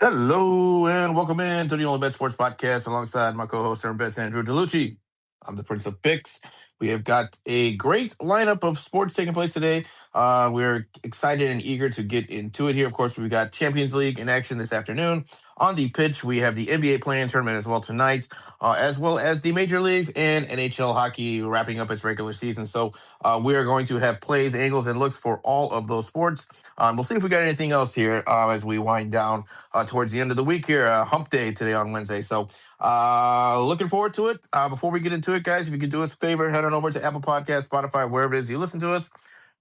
Hello and welcome in to the OnlyBets Sports Podcast alongside my co-host SternBets and DrewDelu. I'm the Prince of Picks. We have got a great lineup of sports taking place today. We're excited and eager to get into it here. Of course, we've got Champions League in action this afternoon. On the pitch, we have the NBA play-in tournament as well tonight, as well as the Major Leagues and NHL hockey wrapping up its regular season. So we are going to have plays, angles, and looks for all of those sports. We'll see if we got anything else here as we wind down towards the end of the week here, hump day today on Wednesday. So looking forward to it. Before we get into it, guys, if you could do us a favor, head on over to Apple Podcasts, Spotify, wherever it is you listen to us.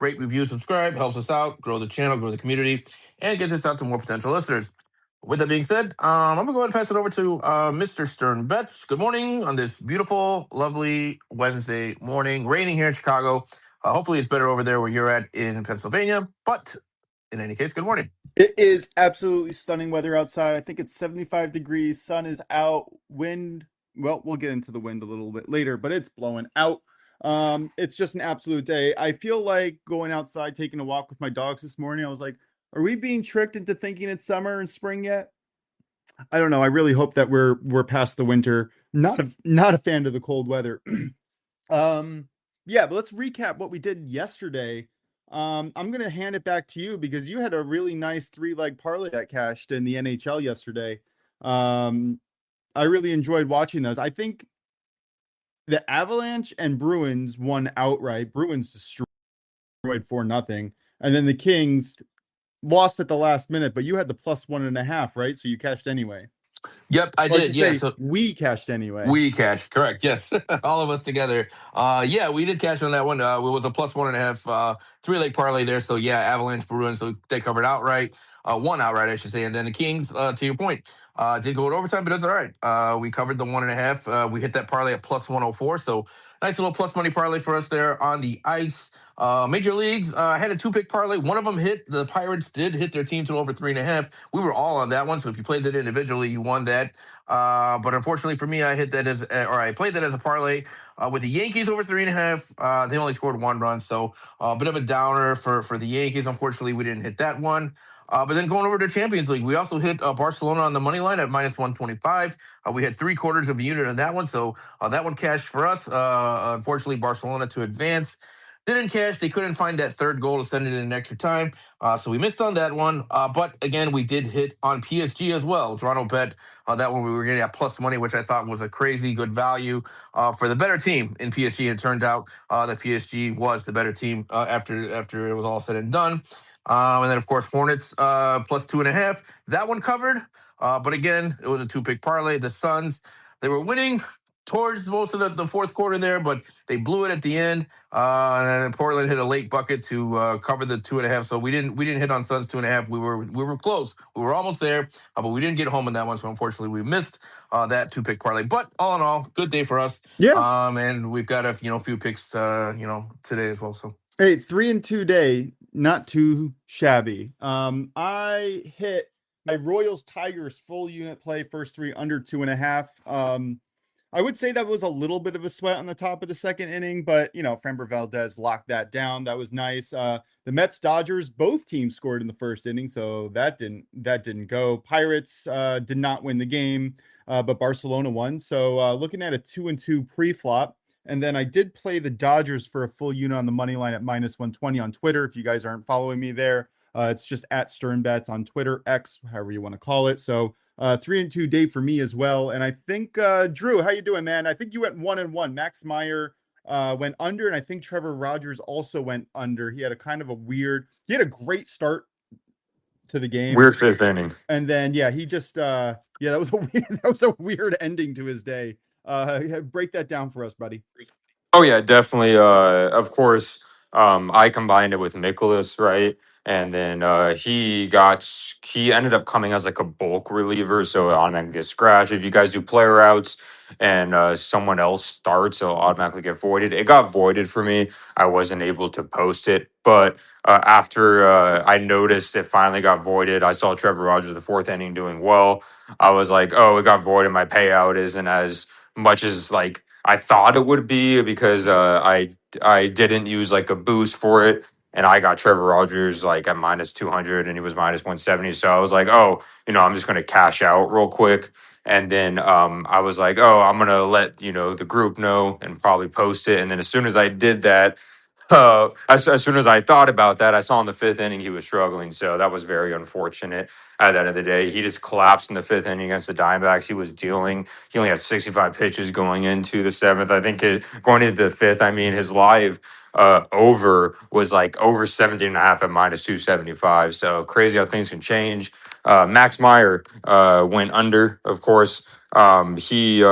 Rate, review, subscribe, helps us out, grow the channel, grow the community, and get this out to more potential listeners. With that being said, I'm going to go ahead and pass it over to Mr. SternBets. Good morning on this beautiful, lovely Wednesday morning. Raining here in Chicago. Hopefully it's better over there where you're at in Pennsylvania. But in any case, good morning. It is absolutely stunning weather outside. I think it's 75 degrees. Sun is out. Wind, well, we'll get into the wind a little bit later, but it's blowing out. It's just an absolute day. I feel like going outside, taking a walk with my dogs this morning. I was like, are we being tricked into thinking it's summer and spring yet? I don't know. I really hope that we're past the winter. Not a fan of the cold weather. Yeah, but let's recap what we did yesterday. I'm going to hand it back to you because you had a really nice 3-leg parlay that cashed in the NHL yesterday. I really enjoyed watching those. I think the Avalanche and Bruins won outright. Bruins destroyed 4-0. And then the Kings lost at the last minute, but you had the +1.5, right? So you cashed anyway. Yep, I did. Yeah, so we cashed anyway. We cashed, correct? Yes, all of us together. Yeah, we did cash on that one. It was a +1.5 3-leg parlay there. So yeah, Avalanche, Bruins, so they covered outright, one outright, I should say, and then the Kings. To your point, did go to overtime, but it's all right. We covered the 1.5. We hit that parlay at +104. So nice little plus money parlay for us there on the ice. Major Leagues, I had a 2-pick parlay. One of them hit. The Pirates did hit their team to over 3.5. We were all on that one. So if you played that individually, you won that. But unfortunately for me, I played that as a parlay with the Yankees over 3.5. They only scored 1 run. So a bit of a downer for the Yankees. Unfortunately, we didn't hit that one. But then going over to Champions League, we also hit Barcelona on the money line at -125. We had 3/4 of a unit on that one. So that one cashed for us. Unfortunately, Barcelona to advance. Didn't cash. They couldn't find that third goal to send it in extra time. So we missed on that one. But again, we did hit on PSG as well. Toronto bet that one we were getting at plus money, which I thought was a crazy good value for the better team in PSG. It turned out that PSG was the better team after it was all said and done. And then, of course, Hornets +2.5. That one covered. But again, it was a 2-pick parlay. The Suns, they were winning towards most of the fourth quarter there, but they blew it at the end. And then Portland hit a late bucket to cover the 2.5. So we didn't hit on Suns 2.5. We were close. We were almost there, but we didn't get home in that one. So unfortunately, we missed that 2-pick parlay. But all in all, good day for us. Yeah. And we've got a few picks today as well. So hey, 3-2 day, not too shabby. I hit my Royals Tigers full unit play first 3 under 2.5. I would say that was a little bit of a sweat on the top of the second inning, but Framber Valdez locked that down. That was nice. The Mets Dodgers, both teams scored in the first inning, so that didn't go. Pirates did not win the game, but Barcelona won. So looking at a 2-2 pre-flop. And then I did play the Dodgers for a full unit on the money line at -120 on Twitter. If you guys aren't following me there, it's just at SternBets on Twitter, X, however you want to call it. So 3-2 day for me as well. And I think, Drew, how you doing, man? I think you went 1-1. Max Meyer went under, and I think Trevor Rogers also went under. He had he had a great start to the game. Weird 5th inning. And then, he just, that was a weird ending to his day. Break that down for us, buddy. Oh, yeah, definitely. Of course, I combined it with Mikolas, right? And then he ended up coming as like a bulk reliever, so it automatically gets scratched. If you guys do player outs and someone else starts, it'll automatically get voided. It got voided for me. I wasn't able to post it, but after I noticed it finally got voided, I saw Trevor Rogers the 4th inning doing well. I was like, oh, it got voided. My payout isn't as much as like I thought it would be because I didn't use like a boost for it. and I got Trevor Rogers like at minus 200 and he was minus 170. So I was like, oh, I'm just going to cash out real quick. And then I was like, oh, I'm going to let, the group know and probably post it. And then as soon as I did that, as soon as I thought about that, I saw in the fifth inning he was struggling. So that was very unfortunate. At the end of the day, he just collapsed in the fifth inning against the Diamondbacks. He was dealing. He only had 65 pitches going into the seventh. I think going into the fifth, I mean, his live over was like over 17 and a half at minus 275. So crazy how things can change. Max Meyer went under, of course. He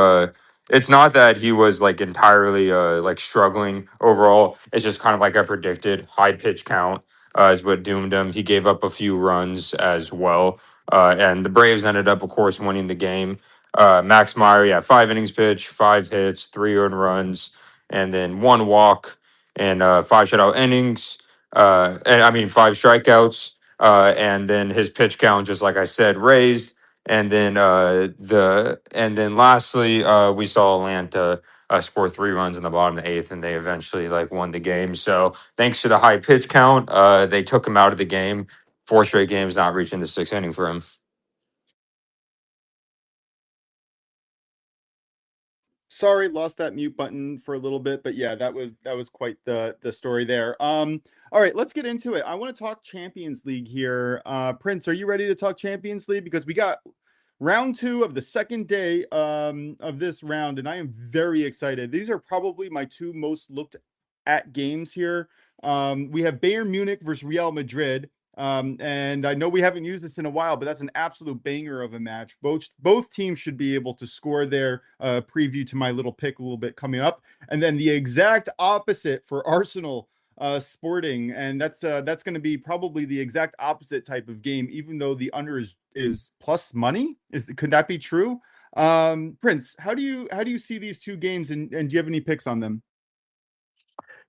it's not that he was like entirely like struggling overall. It's just kind of like I predicted. High pitch count is what doomed him. He gave up a few runs as well. And the Braves ended up, of course, winning the game. Max Meyer, yeah, 5 innings pitched, 5 hits, 3 earned runs, and then 1 walk and 5 shutout innings. And I mean, 5 strikeouts. And then his pitch count, just like I said, raised. And then lastly, we saw Atlanta score 3 runs in the bottom of the eighth, and they eventually like won the game. So thanks to the high pitch count, they took him out of the game. 4 straight games not reaching the sixth inning for him. Sorry, lost that mute button for a little bit, but yeah, that was quite the story there. All right, let's get into it. I want to talk Champions League here. Prince, are you ready to talk Champions League? Because we got round 2 of the second day of this round, and I am very excited. These are probably my 2 most looked at games here. We have Bayern Munich versus Real Madrid. And I know we haven't used this in a while, but that's an absolute banger of a match. Both teams should be able to score their preview to my little pick a little bit coming up. And then the exact opposite for Arsenal Sporting, and that's going to be probably the exact opposite type of game, even though the under is plus money. Could that be true? Prince, how do you see these 2 games, and do you have any picks on them?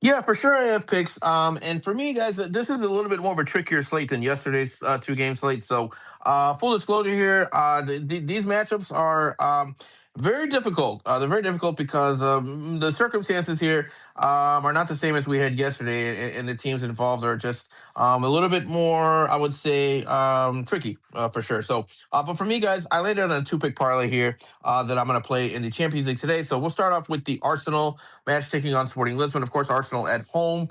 Yeah, for sure I have picks. And for me, guys, this is a little bit more of a trickier slate than yesterday's 2 game slate. So, full disclosure here, these matchups are very difficult. They're very difficult because the circumstances here are not the same as we had yesterday, and the teams involved are just a little bit more, I would say, tricky for sure. So, but for me, guys, I landed on a 2-pick parlay here that I'm going to play in the Champions League today. So we'll start off with the Arsenal match taking on Sporting Lisbon. Of course, Arsenal at home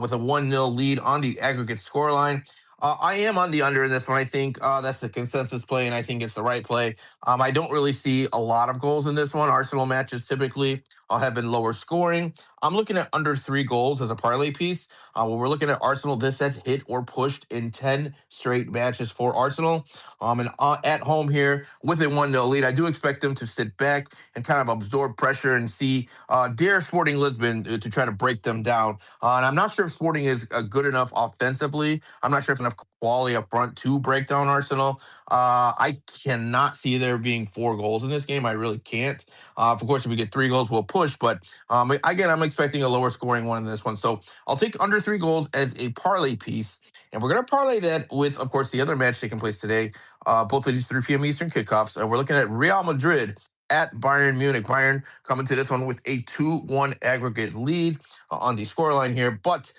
with a 1-0 lead on the aggregate scoreline. I am on the under in this one. I think that's the consensus play, and I think it's the right play. I don't really see a lot of goals in this one. Arsenal matches typically have been lower scoring. I'm looking at under 3 goals as a parlay piece. When we're looking at Arsenal, this has hit or pushed in 10 straight matches for Arsenal. And at home here with a 1-0 lead, I do expect them to sit back and kind of absorb pressure and see dare Sporting Lisbon to try to break them down. And I'm not sure if Sporting is good enough offensively. I'm not sure if enough quality up front to break down Arsenal. I cannot see there being 4 goals in this game. I really can't. Of course, if we get 3 goals, we'll push. But again, I'm expecting a lower scoring one in this one. So I'll take under 3 goals as a parlay piece. And we're going to parlay that with, of course, the other match taking place today. Both of these 3 p.m. Eastern kickoffs. And we're looking at Real Madrid at Bayern Munich. Bayern coming to this one with a 2-1 aggregate lead on the scoreline here. But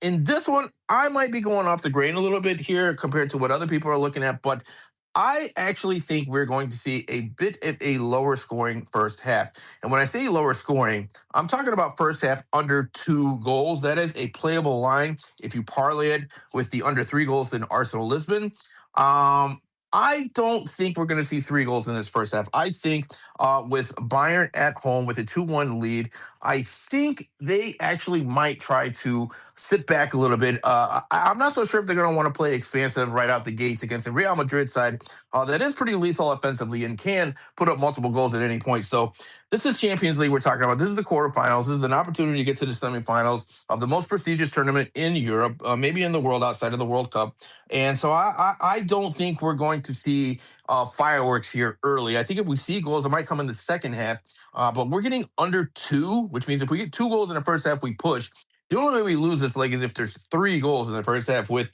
in this one, I might be going off the grain a little bit here compared to what other people are looking at. But I actually think we're going to see a bit of a lower scoring first half. And when I say lower scoring, I'm talking about first half under 2 goals. That is a playable line if you parlay it with the under 3 goals in Arsenal Lisbon. I don't think we're going to see 3 goals in this first half. I think with Bayern at home with a 2-1 lead, I think they actually might try to sit back a little bit. I'm not so sure if they're going to want to play expansive right out the gates against a Real Madrid side that is pretty lethal offensively and can put up multiple goals at any point. So this is Champions League we're talking about. This is the quarterfinals. This is an opportunity to get to the semifinals of the most prestigious tournament in Europe, maybe in the world outside of the World Cup. And so I don't think we're going to see fireworks here early. I think if we see goals, it might come in the second half. But we're getting under 2, which means if we get 2 goals in the first half, we push. The only way we lose this leg is if there's 3 goals in the first half with,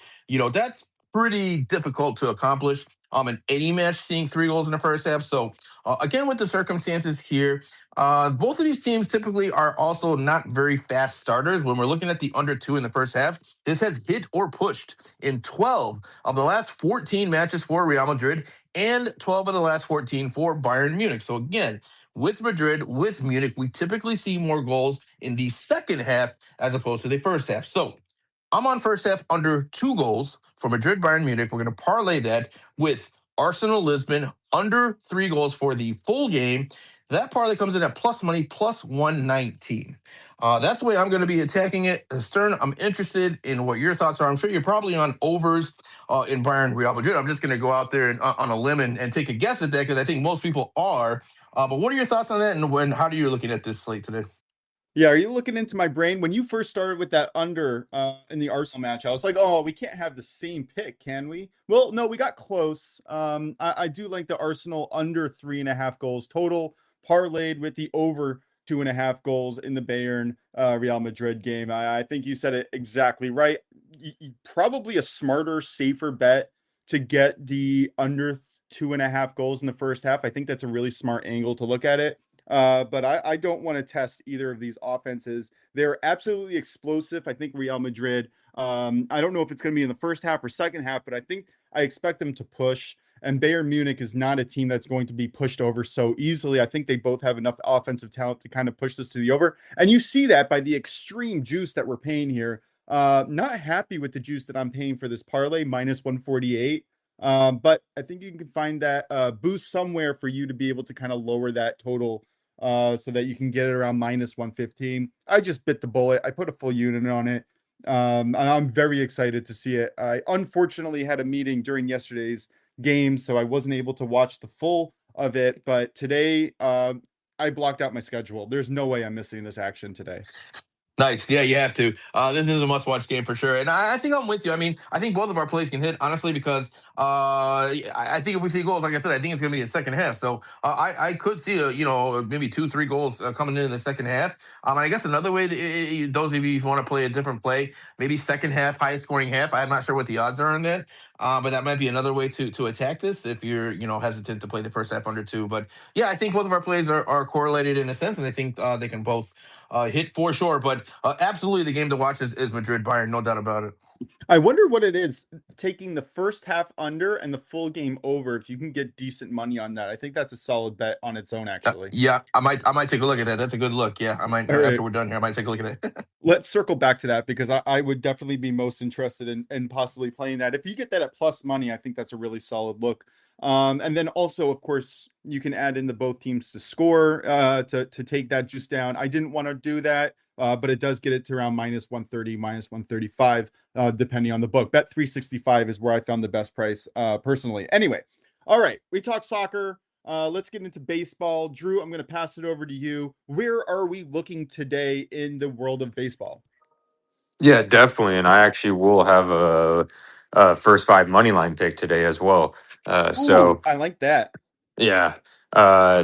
that's pretty difficult to accomplish. In any match, seeing 3 goals in the first half. So again, with the circumstances here, both of these teams typically are also not very fast starters. When we're looking at the under 2 in the first half, this has hit or pushed in 12 of the last 14 matches for Real Madrid and 12 of the last 14 for Bayern Munich. So again, with Madrid, with Munich, we typically see more goals in the second half as opposed to the first half. So I'm on first half under 2 goals for Madrid Bayern Munich. We're going to parlay that with Arsenal Lisbon under 3 goals for the full game. That parlay comes in at plus money, plus 119. That's the way I'm going to be attacking it. Stern, I'm interested in what your thoughts are. I'm sure you're probably on overs in Bayern Real Madrid. I'm just going to go out there and, on a limb and take a guess at that because I think most people are. But what are your thoughts on that, and how do you looking at this slate today? Yeah, are you looking into my brain? When you first started with that under in the Arsenal match, I was like, oh, we can't have the same pick, can we? Well, no, we got close. I do like the Arsenal under 3.5 goals total, parlayed with the over 2.5 goals in the Bayern Real Madrid game. I think you said it exactly right. Probably a smarter, safer bet to get the under 2.5 goals in the first half. I think that's a really smart angle to look at it. But I don't want to test either of these offenses. They're absolutely explosive. I think Real Madrid, I don't know if it's going to be in the first half or second half, but I expect them to push. And Bayern Munich is not a team that's going to be pushed over so easily. I think they both have enough offensive talent to kind of push this to the over. And you see that by the extreme juice that we're paying here. Not happy with the juice that I'm paying for this parlay, minus 148. But I think you can find that boost somewhere for you to be able to kind of lower that total so that you can get it around minus 115. I just bit the bullet. I put a full unit on it. And I'm very excited to see it. I unfortunately had a meeting during yesterday's game, so I wasn't able to watch the full of it. But today, I blocked out my schedule. There's no way I'm missing this action today. Nice. Yeah, you have to. This is a must-watch game for sure. And I think I'm with you. I mean, I think both of our plays can hit, honestly, because I think if we see goals, like I said, I think it's going to be a second half. So I could see, maybe 2-3 goals coming in the second half. And I guess another way, those of you who want to play a different play, maybe second half, highest scoring half. I'm not sure what the odds are on that. But that might be another way to attack this if you're, hesitant to play the first half under 2. But yeah, I think both of our plays are correlated in a sense, and I think they can both hit for sure. But absolutely, the game to watch is Madrid Bayern, no doubt about it. I wonder what it is taking the first half under and the full game over. If you can get decent money on that, I think that's a solid bet on its own. Actually, yeah, I might take a look at that. That's a good look. Yeah, I might after we're done here. I might take a look at it. Let's circle back to that because I would definitely be most interested in possibly playing that. If you get that at plus money, I think that's a really solid look. And then also, of course, you can add in the both teams to score to take that juice down. I didn't want to do that, but it does get it to around minus 130, minus 135, depending on the book. Bet 365 is where I found the best price personally. Anyway, all right, we talked soccer. Let's get into baseball. Drew, I'm going to pass it over to you. Where are we looking today in the world of baseball? Yeah, definitely. And I actually will have a first 5 money line pick today as well. Ooh, I like that. Yeah. But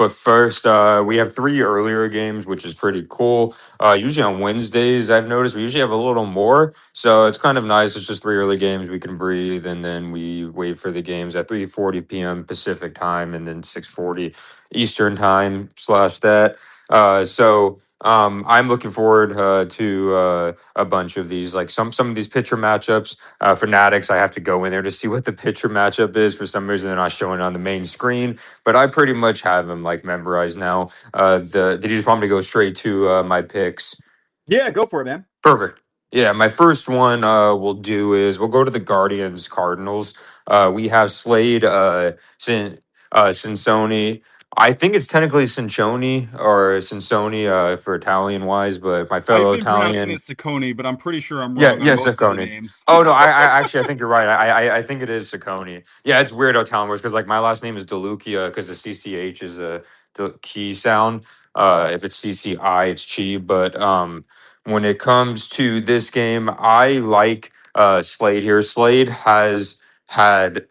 first, we have 3 earlier games, which is pretty cool. Usually on Wednesdays, I've noticed we usually have a little more. So it's kind of nice. It's just 3 early games. We can breathe, and then we wait for the games at 3:40 p.m. Pacific time, and then 6:40 Eastern time / that. I'm looking forward to a bunch of these, like some of these pitcher matchups. Fanatics, I have to go in there to see what the pitcher matchup is. For some reason, they're not showing on the main screen, but I pretty much have them like memorized now. Did you just want me to go straight to my picks? Yeah, go for it, man. Perfect. Yeah, my first one we'll do is we'll go to the Guardians Cardinals. We have Slade Cincinnati. I think it's technically Cincinnati or Cincinnati for Italian wise, but my fellow I've been pronouncing Italian. it Ciccone, but I'm pretty sure I'm Yeah, wrong on yeah, most of the Ciccone. names. Oh no, I think you're right. I think it is Ciccone. Yeah, it's weird how Italian works because like my last name is DeLucia because the CCH is a key sound. If it's CCI, it's chi. But when it comes to this game, I like Slade here. Slade has had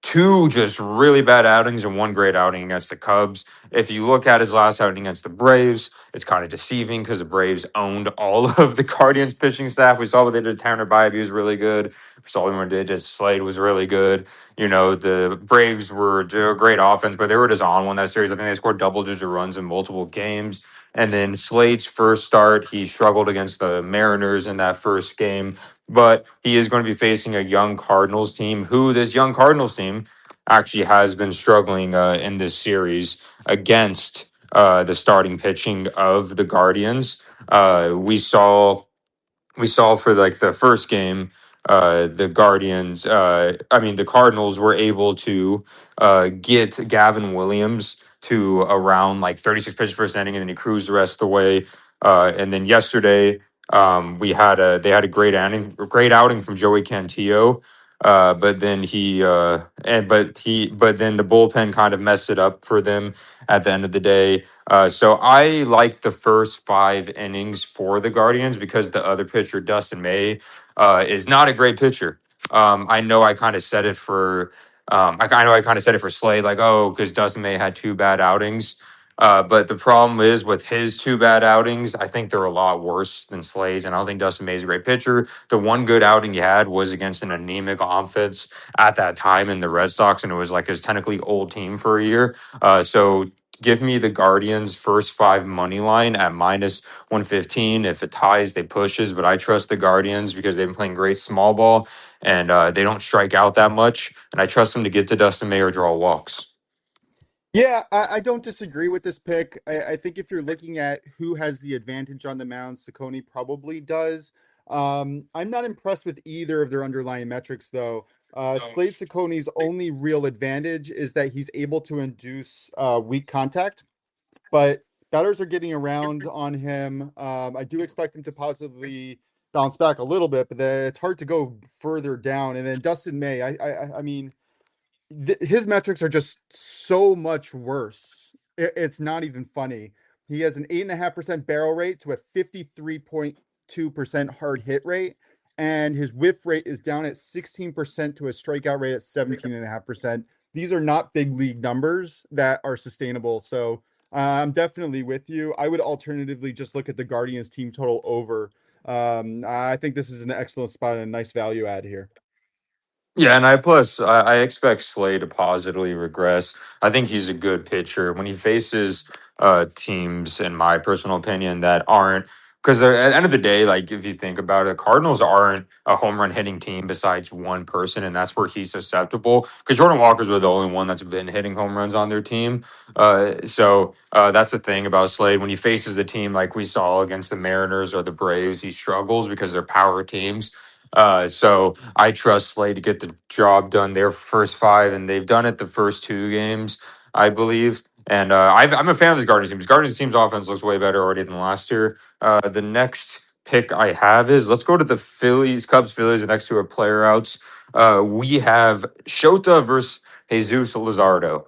two just really bad outings and one great outing against the Cubs. If you look at his last outing against the Braves, it's kind of deceiving because the Braves owned all of the Guardians pitching staff. We saw what they did to Tanner Bybee was really good. We saw what they did to Slade was really good. You know, the Braves were a great offense, but they were just on one that series. I think they scored double-digit runs in multiple games. And then Slade's first start, he struggled against the Mariners in that first game. But he is going to be facing a young Cardinals team, who this young Cardinals team actually has been struggling in this series against the starting pitching of the Guardians. We saw for like the first game, the Cardinals were able to get Gavin Williams to around like 36 pitches first inning, and then he cruised the rest of the way. And then yesterday, they had a great outing from Joey Cantillo. But then but then the bullpen kind of messed it up for them at the end of the day. So I like the first 5 innings for the Guardians because the other pitcher, Dustin May, is not a great pitcher. I know I kind of said it for I know I kind of said it for Slade, like, oh, because Dustin May had 2 bad outings. But the problem is with his 2 bad outings, I think they're a lot worse than Slade's, and I don't think Dustin May is a great pitcher. The one good outing he had was against an anemic offense at that time in the Red Sox, and it was like his technically old team for a year. So give me the Guardians first 5 money line at -115. If it ties, they pushes, but I trust the Guardians because they've been playing great small ball and they don't strike out that much. And I trust them to get to Dustin May or draw walks. Yeah, I don't disagree with this pick. I think if you're looking at who has the advantage on the mound, Ciccone probably does. I'm not impressed with either of their underlying metrics, though. Slade Ciccone's only real advantage is that he's able to induce weak contact, but batters are getting around on him. I do expect him to positively bounce back a little bit, but it's hard to go further down. And then Dustin May, I mean, his metrics are just so much worse. It's not even funny. He has an 8.5% barrel rate to a 53.2% hard hit rate, and his whiff rate is down at 16% to a strikeout rate at 17.5%. These are not big league numbers that are sustainable. So I'm definitely with you. I would alternatively just look at the Guardians team total over. I think this is an excellent spot and a nice value add here. Yeah, and I expect Slade to positively regress. I think he's a good pitcher when he faces teams, in my personal opinion, that aren't, because at the end of the day, like if you think about it, Cardinals aren't a home run hitting team besides one person, and that's where he's susceptible. Because Jordan Walker's the only one that's been hitting home runs on their team. So that's the thing about Slade. When he faces a team like we saw against the Mariners or the Braves, he struggles because they're power teams. So I trust Slade to get the job done their first 5, and they've done it the first 2 games, I believe. And I'm a fan of this Guardians team. This Guardians team's offense looks way better already than last year. The next pick I have is let's go to the Phillies, Cubs, Phillies. The next 2 are player outs. We have Shota versus Jesus Luzardo.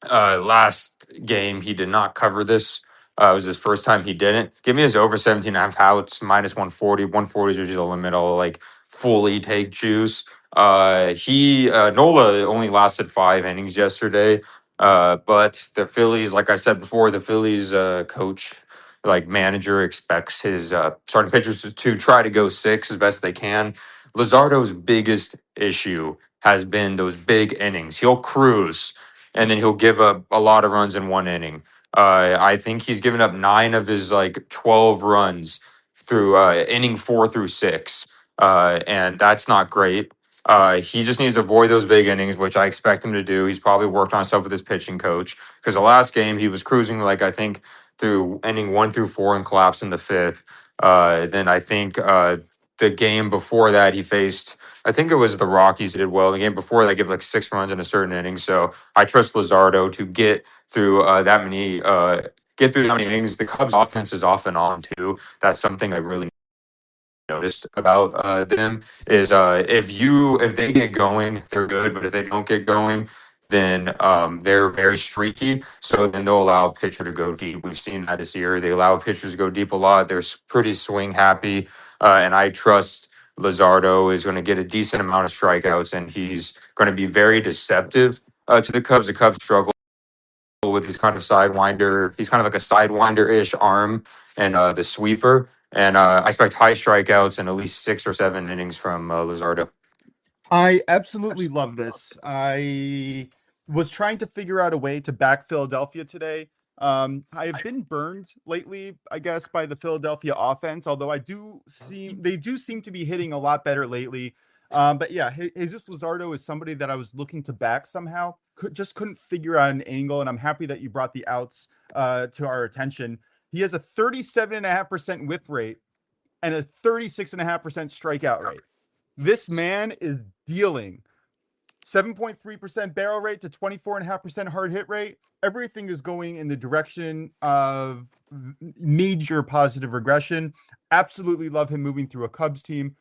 Last game he did not cover this. It was his first time he didn't. Give me his over 17.5 outs, -140. 140 is usually the limit. I'll like fully take juice. Nola only lasted 5 innings yesterday. But the Phillies, like I said before, the Phillies coach, like manager, expects his starting pitchers to try to go 6 as best they can. Luzardo's biggest issue has been those big innings. He'll cruise and then he'll give up a lot of runs in 1 inning. I think he's given up 9 of his like 12 runs through inning 4 through 6, and that's not great. He just needs to avoid those big innings, which I expect him to do. He's probably worked on stuff with his pitching coach because the last game he was cruising like I think through inning 1 through 4 and collapsed in the 5th. Then I think the game before that he faced, I think it was the Rockies who did well. The game before they give like 6 runs in a certain inning. So I trust Luzardo to get through that many innings. The Cubs offense is off and on too. That's something I really noticed about them is if they get going, they're good, but if they don't get going, then they're very streaky. So then they'll allow a pitcher to go deep. We've seen that this year. They allow pitchers to go deep a lot. They're pretty swing happy, and I trust Luzardo is going to get a decent amount of strikeouts, and he's going to be very deceptive to the Cubs. The Cubs struggle with his kind of sidewinder. He's kind of like a sidewinder-ish arm and the sweeper. And I expect high strikeouts and at least 6 or 7 innings from Luzardo. I absolutely love this. I was trying to figure out a way to back Philadelphia today. I have been burned lately, I guess, by the Philadelphia offense, although they do seem to be hitting a lot better lately. But yeah, Jesus Luzardo is somebody that I was looking to back somehow. Just couldn't figure out an angle, and I'm happy that you brought the outs to our attention. He has a 37.5% whip rate and a 36.5% strikeout rate. This man is dealing 7.3% barrel rate to 24.5% hard hit rate. Everything is going in the direction of major positive regression. Absolutely love him moving through a Cubs team.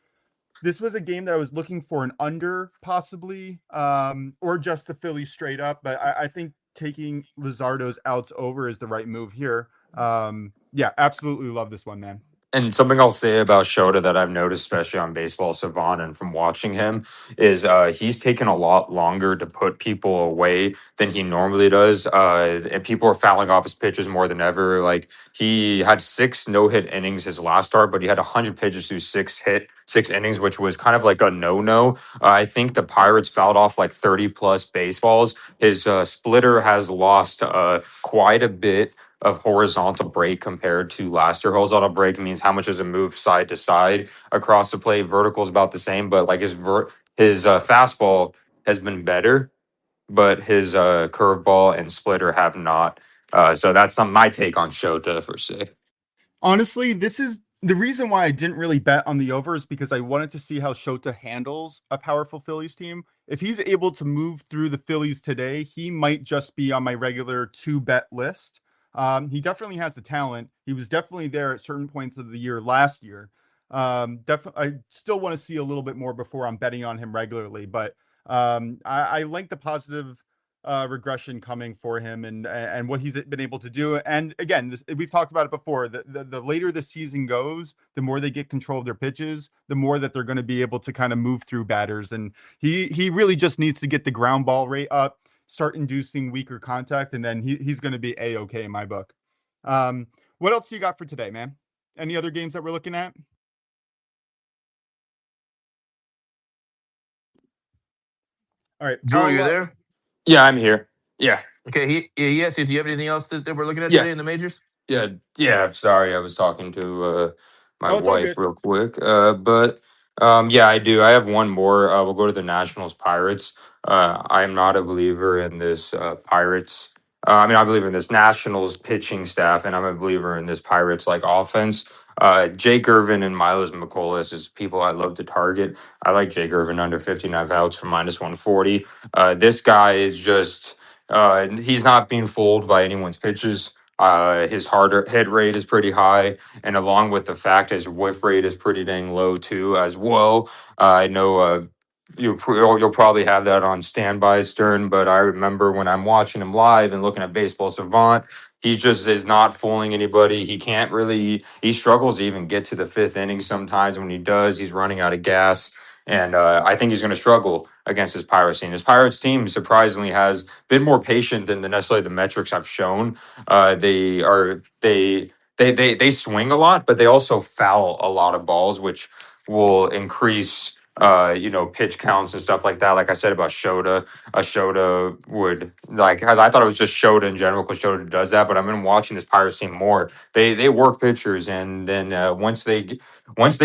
This was a game that I was looking for an under, possibly, or just the Phillies straight up. But I think taking Luzardo's outs over is the right move here. Yeah, absolutely love this one, man. And something I'll say about Shota that I've noticed, especially on Baseball Savant and from watching him, is he's taken a lot longer to put people away than he normally does. And people are fouling off his pitches more than ever. Like he had 6 no-hit innings his last start, but he had 100 pitches through 6 innings, which was kind of like a no-no. I think the Pirates fouled off like 30-plus baseballs. His splitter has lost quite a bit of horizontal break compared to last year. Horizontal break means how much does it move side to side across the plate. Vertical is about the same, but like his fastball has been better, but his curveball and splitter have not. So that's my take on Shota for se. Honestly, this is the reason why I didn't really bet on the overs because I wanted to see how Shota handles a powerful Phillies team. If he's able to move through the Phillies today, he might just be on my regular 2-bet list. He definitely has the talent. He was definitely there at certain points of the year last year. Definitely, I still want to see a little bit more before I'm betting on him regularly, but I like the positive regression coming for him and what he's been able to do. And again, we've talked about it before. The later the season goes, the more they get control of their pitches, the more that they're going to be able to kind of move through batters. And he really just needs to get the ground ball rate up, start inducing weaker contact, and then he's going to be A-okay in my book. What else do you got for today, man? Any other games that we're looking at? All right. Drew, you there? Yeah, I'm here. Yeah. Okay. Yes. Do you have anything else that we're looking at Yeah. today in the majors? Yeah. Sorry, I was talking to my Oh, it's all wife good. real quick. But yeah, I do. I have one more. We'll go to the Nationals Pirates. I am not a believer in this Pirates. I believe in this Nationals pitching staff, and I'm a believer in this Pirates like offense. Jake Irvin and Miles McCollum is people I love to target. I like Jake Irvin under 59 outs for -140. This guy is just he's not being fooled by anyone's pitches. His hard hit rate is pretty high, and along with the fact his whiff rate is pretty dang low too, as well. I know you'll probably have that on standby, Stern, but I remember when I'm watching him live and looking at Baseball Savant, he just is not fooling anybody. He can't really. He struggles to even get to the 5th inning sometimes. When he does, he's running out of gas. And I think he's going to struggle against his Pirates team. His Pirates team surprisingly has been more patient than necessarily the metrics have shown. They swing a lot, but they also foul a lot of balls, which will increase pitch counts and stuff like that. Like I said about Shota, a Shota would like, as I thought it was just Shota in general because Shota does that. But I've been watching this Pirates team more. They work pitchers, and then once they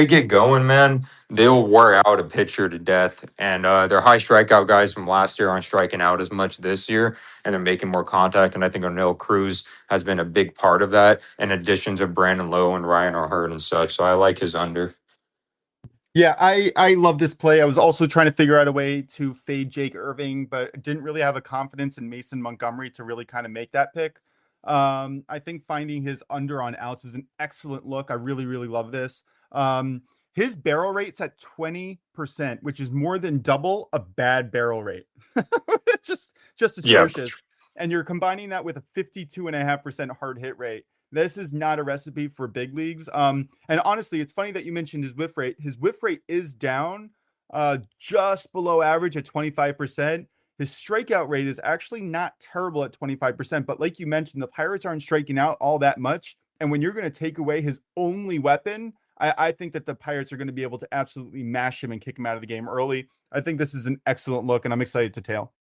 get going, man, they'll wear out a pitcher to death. And their high strikeout guys from last year aren't striking out as much this year, and they're making more contact. And I think O'Neill Cruz has been a big part of that, in additions of Brandon Lowe and Ryan O'Hearn and such. So I like his under. Yeah, I love this play. I was also trying to figure out a way to fade Jake Irving, but didn't really have a confidence in Mason Montgomery to really kind of make that pick. I think finding his under on outs is an excellent look. I really, really love this. His barrel rate's at 20%, which is more than double a bad barrel rate. It's just Yeah. atrocious. And you're combining that with a 52.5% hard hit rate. This is not a recipe for big leagues. And honestly, it's funny that you mentioned his whiff rate. His whiff rate is down just below average at 25%. His strikeout rate is actually not terrible at 25%, but like you mentioned, the Pirates aren't striking out all that much. And when you're going to take away his only weapon, I think that the Pirates are going to be able to absolutely mash him and kick him out of the game early. I think this is an excellent look, and I'm excited to tail.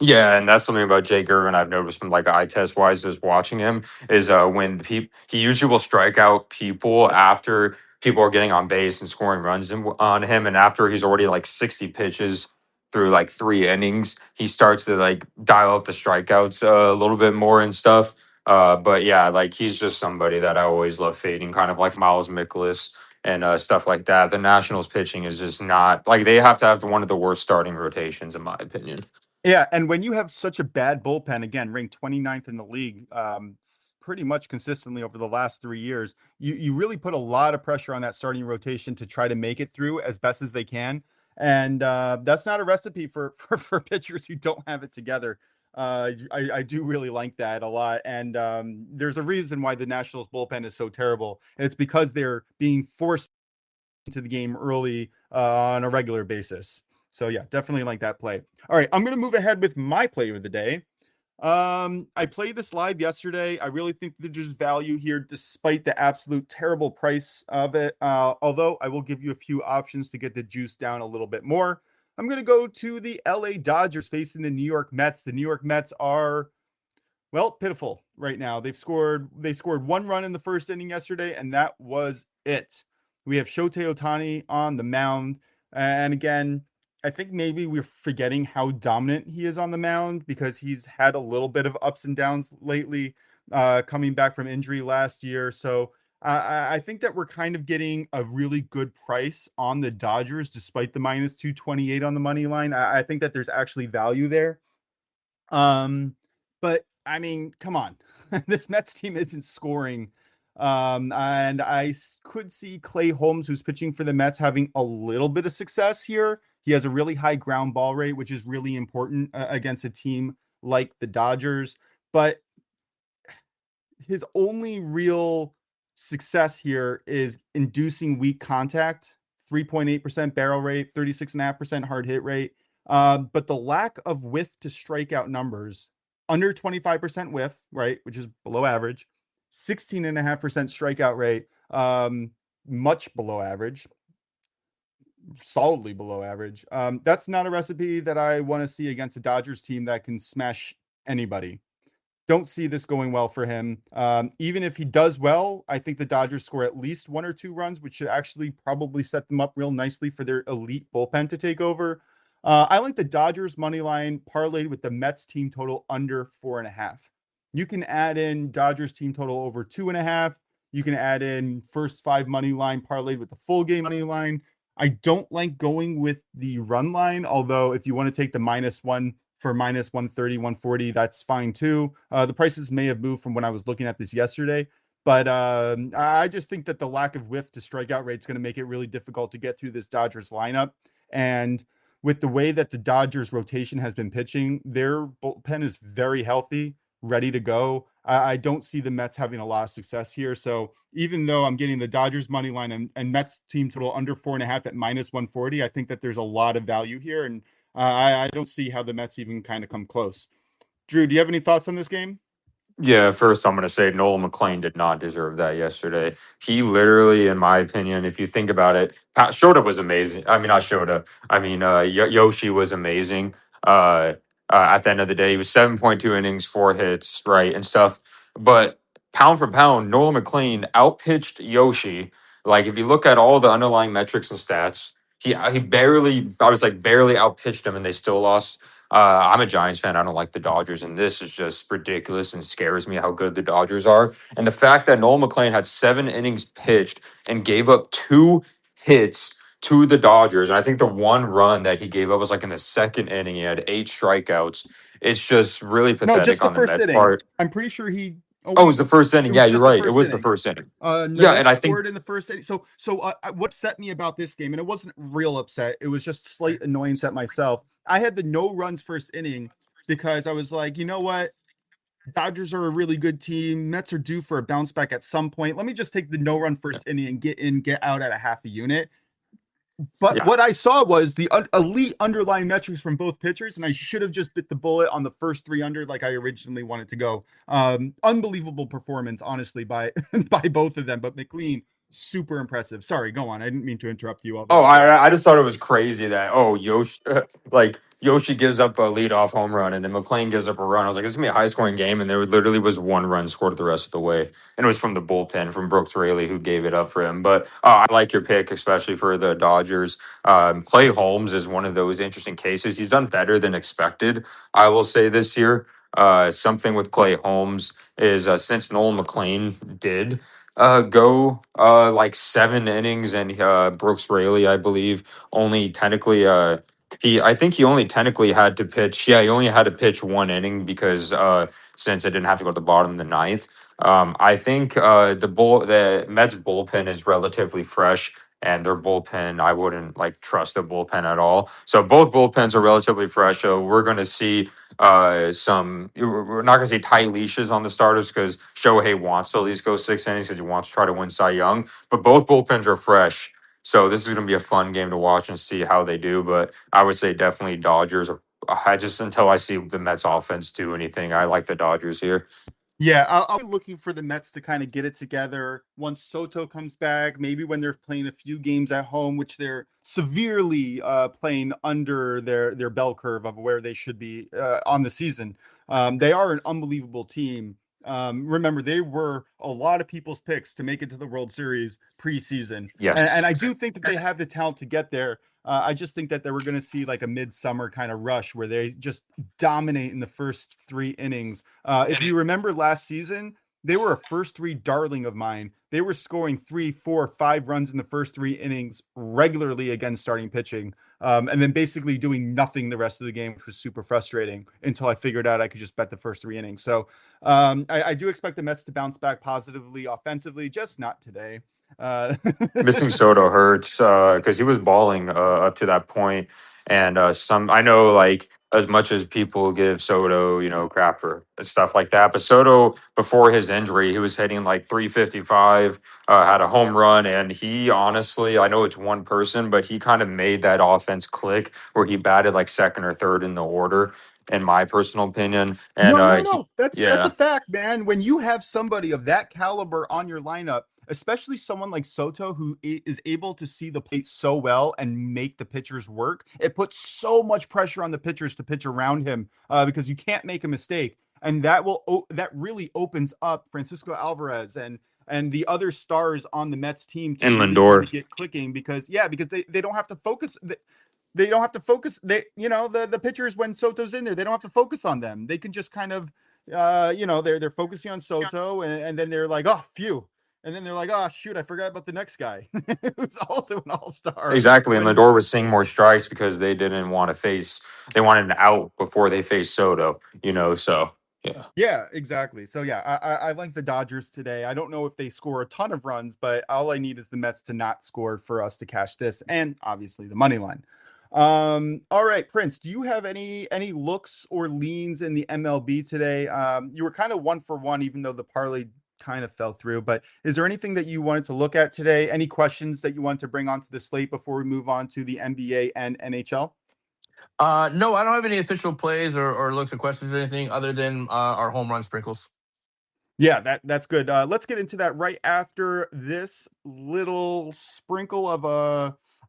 Yeah, and that's something about Jake Irvin I've noticed from like eye test wise, just watching him is when he usually will strike out people after people are getting on base and scoring runs on him, and after he's already like 60 pitches through like 3 innings, he starts to like dial up the strikeouts a little bit more and stuff. But yeah, like he's just somebody that I always love fading, kind of like Miles Mikolas and stuff like that. The Nationals pitching is just not like they have to have one of the worst starting rotations in my opinion. Yeah, and when you have such a bad bullpen, again, ranked 29th in the league, pretty much consistently over the last 3 years, you really put a lot of pressure on that starting rotation to try to make it through as best as they can. And that's not a recipe for pitchers who don't have it together. I do really like that a lot. And there's a reason why the Nationals bullpen is so terrible. And it's because they're being forced into the game early on a regular basis. So yeah, definitely like that play. All right, I'm going to move ahead with my play of the day. I played this live yesterday. I really think that there's value here despite the absolute terrible price of it. Although I will give you a few options to get the juice down a little bit more. I'm going to go to the LA Dodgers facing the New York Mets. The New York Mets are, well, pitiful right now. They scored 1 run in the first inning yesterday, and that was it. We have Shohei Ohtani on the mound. And again, I think maybe we're forgetting how dominant he is on the mound because he's had a little bit of ups and downs lately, coming back from injury last year. So I think that we're kind of getting a really good price on the Dodgers, despite the minus 228 on the money line. I think that there's actually value there. But I mean, come on, this Mets team isn't scoring. And I could see Clay Holmes, who's pitching for the Mets, having a little bit of success here. He has a really high ground ball rate, which is really important against a team like the Dodgers. But his only real success here is inducing weak contact, 3.8% barrel rate, 36.5% hard hit rate. But the lack of whiff to strikeout numbers, under 25% whiff, right, which is below average, 16.5% strikeout rate, much below average, solidly below average. That's not a recipe that I want to see against a Dodgers team that can smash anybody. Don't see this going well for him. Even if he does well, I think the Dodgers score at least 1 or 2 runs, which should actually probably set them up real nicely for their elite bullpen to take over. I like the Dodgers money line parlayed with the Mets team total under 4.5. You can add in Dodgers team total over 2.5. You can add in first 5 money line parlayed with the full game money line. I don't like going with the run line, although if you want to take the -1 for minus 130, 140, that's fine too. The prices may have moved from when I was looking at this yesterday, but I just think that the lack of whiff to strikeout rate is going to make it really difficult to get through this Dodgers lineup. And with the way that the Dodgers rotation has been pitching, their bullpen is very healthy, ready to go. I don't see the Mets having a lot of success here. So even though I'm getting the Dodgers money line and Mets team total under 4.5 at minus 140, I think that there's a lot of value here. And I don't see how the Mets even kind of come close. Drew, do you have any thoughts on this game? Yeah, first I'm going to say Noel McLean did not deserve that yesterday. He literally, in my opinion, if you think about it, Shota was amazing. I mean, not Shota. I mean, Yoshi was amazing. At the end of the day, he was 7.2 innings, 4 hits, right, and stuff. But pound for pound, Noel McLean outpitched Yoshi. Like, if you look at all the underlying metrics and stats, he barely, I was like, barely outpitched him, and they still lost. I'm a Giants fan. I don't like the Dodgers, and this is just ridiculous and scares me how good the Dodgers are. And the fact that Noel McLean had 7 innings pitched and gave up 2 hits to the Dodgers, and I think the 1 run that he gave up was like in the 2nd inning. He had 8 strikeouts. It's just really No, just pathetic the on the first Mets inning. part. I'm pretty sure he. Oh, it was the first It inning. was Yeah, you're just the right. It first was the inning. first inning. The Yeah, Mets and I think scored in the first inning. So what upset me about this game, and it wasn't real upset, it was just slight annoyance at myself. I had the no runs first inning because I was like, you know what? Dodgers are a really good team. Mets are due for a bounce back at some point. Let me just take the no run first inning and get in, get out at a half a unit. But Yeah. what I saw was the elite underlying metrics from both pitchers, and I should have just bit the bullet on the first 3 under like I originally wanted to go. Unbelievable performance, honestly, by by both of them. But McLean, super impressive. Sorry, go on. I didn't mean to interrupt you. Oh, Although, I just thought it was crazy that Yoshi like Yoshi gives up a leadoff home run and then McLean gives up a run. I was like, it's gonna be a high scoring game, and there literally was one run scored the rest of the way, and it was from the bullpen from Brooks Raley who gave it up for him. But I like your pick, especially for the Dodgers. Clay Holmes is one of those interesting cases. He's done better than expected, I will say, this year. Something with Clay Holmes is since Nolan McLean did go like 7 innings, and Brooks Raley, I believe, only technically I think he only technically had to pitch. Yeah, he only had to pitch 1 inning because since it didn't have to go to the bottom of the ninth. I think the Mets bullpen is relatively fresh, and their bullpen, I wouldn't like trust the bullpen at all. So both bullpens are relatively fresh. So we're going to see we're not going to see tight leashes on the starters because Shohei wants to at least go 6 innings because he wants to try to win Cy Young. But both bullpens are fresh, so this is going to be a fun game to watch and see how they do. But I would say definitely Dodgers. I just until I see the Mets offense do anything, I like the Dodgers here. yeah, I'll be looking for the Mets to kind of get it together once Soto comes back. Maybe when they're playing a few games at home, which they're severely playing under their bell curve of where they should be on the season. They are an unbelievable team. Remember, they were a lot of people's picks to make it to the World Series preseason, Yes. and I do think that they have the talent to get there. I just think that they were going to see like a midsummer kind of rush where they just dominate in the first 3 innings. If you remember last season, they were a first 3 darling of mine. They were scoring 3, 4, 5 runs in the first 3 innings regularly against starting pitching, and then basically doing nothing the rest of the game, which was super frustrating until I figured out I could just bet the first 3 innings. So I do expect the Mets to bounce back positively offensively, just not today. Uh, Missing Soto hurts because he was balling up to that point, and some I know like as much as people give Soto crap for stuff like that, but Soto before his injury he was hitting like 355, had a home run, and he honestly I know it's one person, but he kind of made that offense click where he batted like second or third in the order, in my personal opinion, and no. That's a yeah. fact, man. When you have somebody of that caliber on your lineup, especially someone like Soto who is able to see the plate so well and make the pitchers work, it puts so much pressure on the pitchers to pitch around him because you can't make a mistake, and that really opens up Francisco Alvarez and the other stars on the Mets team to And really kind Lindor. of get clicking because they don't have to focus. They don't have to focus. The pitchers when Soto's in there, they don't have to focus on them. They can just kind of they're focusing on Soto, and then they're like, oh, phew. And then they're like, oh shoot, I forgot about the next guy who's also an all-star. Exactly, and When Lindor was seeing more strikes because they didn't want to face. They wanted an out before they faced Soto. So yeah. Yeah, exactly. So yeah, I like the Dodgers today. I don't know if they score a ton of runs, but all I need is the Mets to not score for us to cash this, and obviously the money line. All right, Prince, do you have any looks or leans in the MLB today? You were kind of 1 for 1, even though the parlay kind of fell through. But is there anything that you wanted to look at today? Any questions that you want to bring onto the slate before we move on to the NBA and NHL? No, I don't have any official plays or looks or questions or anything other than our home run sprinkles. Yeah, that's good. Let's get into that right after this little sprinkle of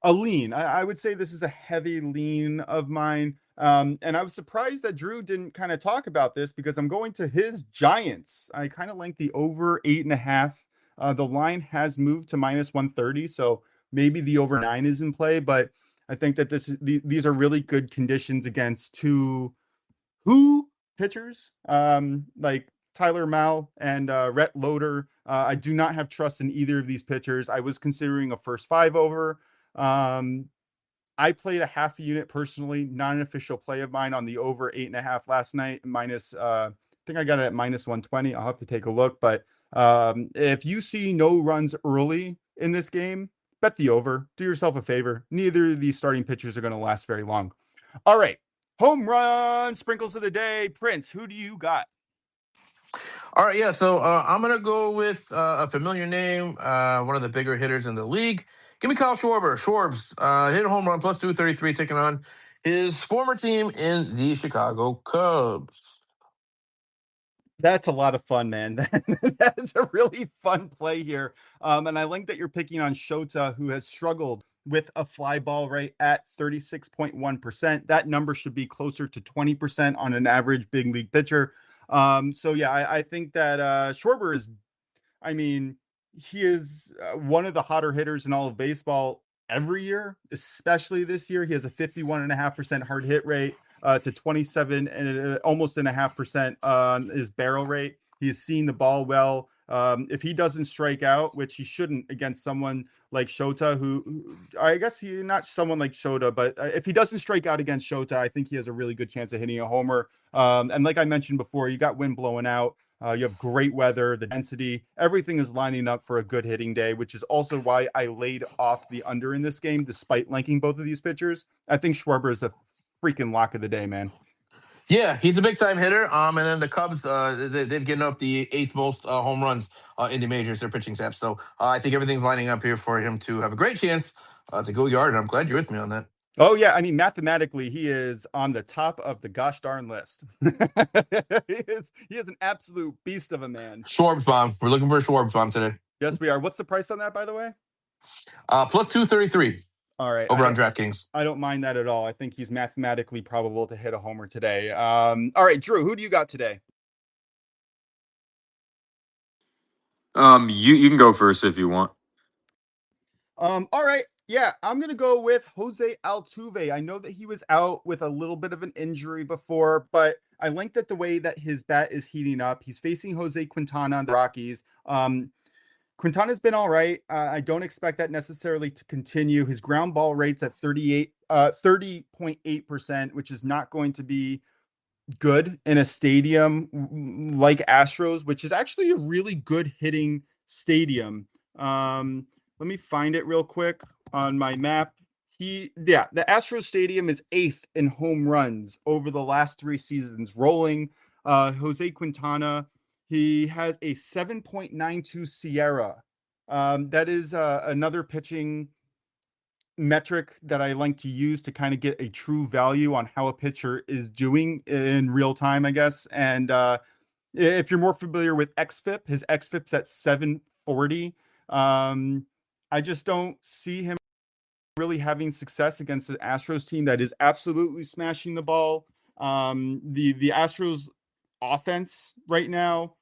a lean. I would say this is a heavy lean of mine. And I was surprised that Drew didn't kind of talk about this because I'm going to his Giants. I kind of like the over 8.5. The line has moved to -130, so maybe the over 9 is in play. But I think that these are really good conditions against two pitchers, like Tyler Mao and Rhett Loader. I do not have trust in either of these pitchers. I was considering a first 5 over. I played a half a unit personally, not an official play of mine on the over 8.5 last night. I think I got it at -120. I'll have to take a look. But if you see no runs early in this game, bet the over. Do yourself a favor. Neither of these starting pitchers are going to last very long. All right. Home run sprinkles of the day. Prince, who do you got? All right, yeah. So I'm gonna go with a familiar name, one of the bigger hitters in the league. Give me Kyle Schwarber. Schwarbs hit a home run plus 233, taking on his former team in the Chicago Cubs. That's a lot of fun, man. That's a really fun play here. And I like that you're picking on Shota, who has struggled with a fly ball rate at 36.1%. That number should be closer to 20% on an average big league pitcher. So yeah, I think that Schwarber is, I mean, he is one of the hotter hitters in all of baseball every year, especially this year. He has a 51.5% hard hit rate to 27 and almost a half percent on his barrel rate. He's seen the ball well. If he doesn't strike out, which he shouldn't against someone like Shota, who I guess he not someone like Shota, but if he doesn't strike out against Shota, I think he has a really good chance of hitting a homer. And like I mentioned before, you got wind blowing out. You have great weather, the density, everything is lining up for a good hitting day, which is also why I laid off the under in this game, despite liking both of these pitchers. I think Schwarber is a freaking lock of the day, man. Yeah, he's a big time hitter. And then the Cubs, they've given up the eighth most home runs in the majors. Their pitching staff. So I think everything's lining up here for him to have a great chance to go yard. And I'm glad you're with me on that. Oh yeah, I mean mathematically, he is on the top of the gosh darn list. He is an absolute beast of a man. Schwarbs bomb. We're looking for a Schwarbs bomb today. Yes, we are. What's the price on that, by the way? Plus 233. All right, over on DraftKings. I don't mind that at all. I think he's mathematically probable to hit a homer today. All right, Drew, who do you got today? You can go first if you want. All right. Yeah, I'm going to go with Jose Altuve. I know that he was out with a little bit of an injury before, but I like that the way that his bat is heating up. He's facing Jose Quintana on the Rockies. Quintana's been all right. I don't expect that necessarily to continue. His ground ball rate's at 30.8%, which is not going to be good in a stadium like Astros, which is actually a really good hitting stadium. Let me find it real quick on my map. The Astros Stadium is 8th in home runs over the last 3 seasons rolling. Jose Quintana, he has a 7.92 Sierra. That is another pitching metric that I like to use to kind of get a true value on how a pitcher is doing in real time, I guess. And if you're more familiar with XFIP, his XFIP's at 740. I just don't see him really having success against the Astros team that is absolutely smashing the ball. The Astros offense right now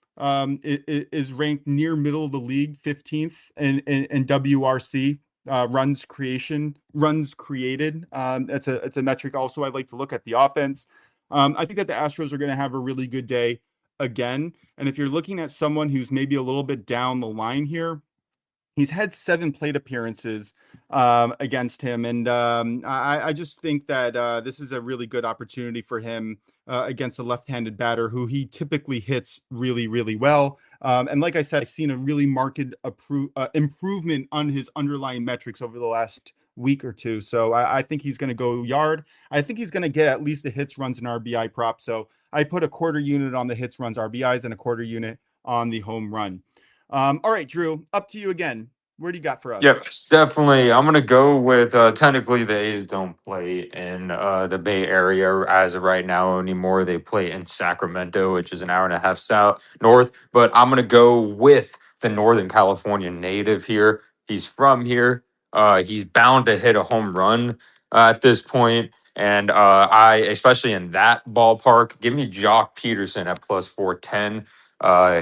is ranked near middle of the league, 15th in WRC. Runs created. It's a metric also I'd like to look at the offense. I think that the Astros are going to have a really good day again. And if you're looking at someone who's maybe a little bit down the line here, he's had 7 plate appearances against him. And I just think that this is a really good opportunity for him against a left-handed batter who he typically hits really, really well. And like I said, I've seen a really marked improvement on his underlying metrics over the last week or two. So I think he's going to go yard. I think he's going to get at least a hits, runs, and RBI prop. So I put a quarter unit on the hits, runs, RBIs, and a quarter unit on the home run. All right, Drew, up to you again. Where do you got for us? Yep, definitely. I'm going to go with technically the A's don't play in the Bay Area as of right now anymore. They play in Sacramento, which is an hour and a half south north. But I'm going to go with the Northern California native here. He's from here. He's bound to hit a home run at this point. And especially in that ballpark, give me Jock Peterson at plus 410.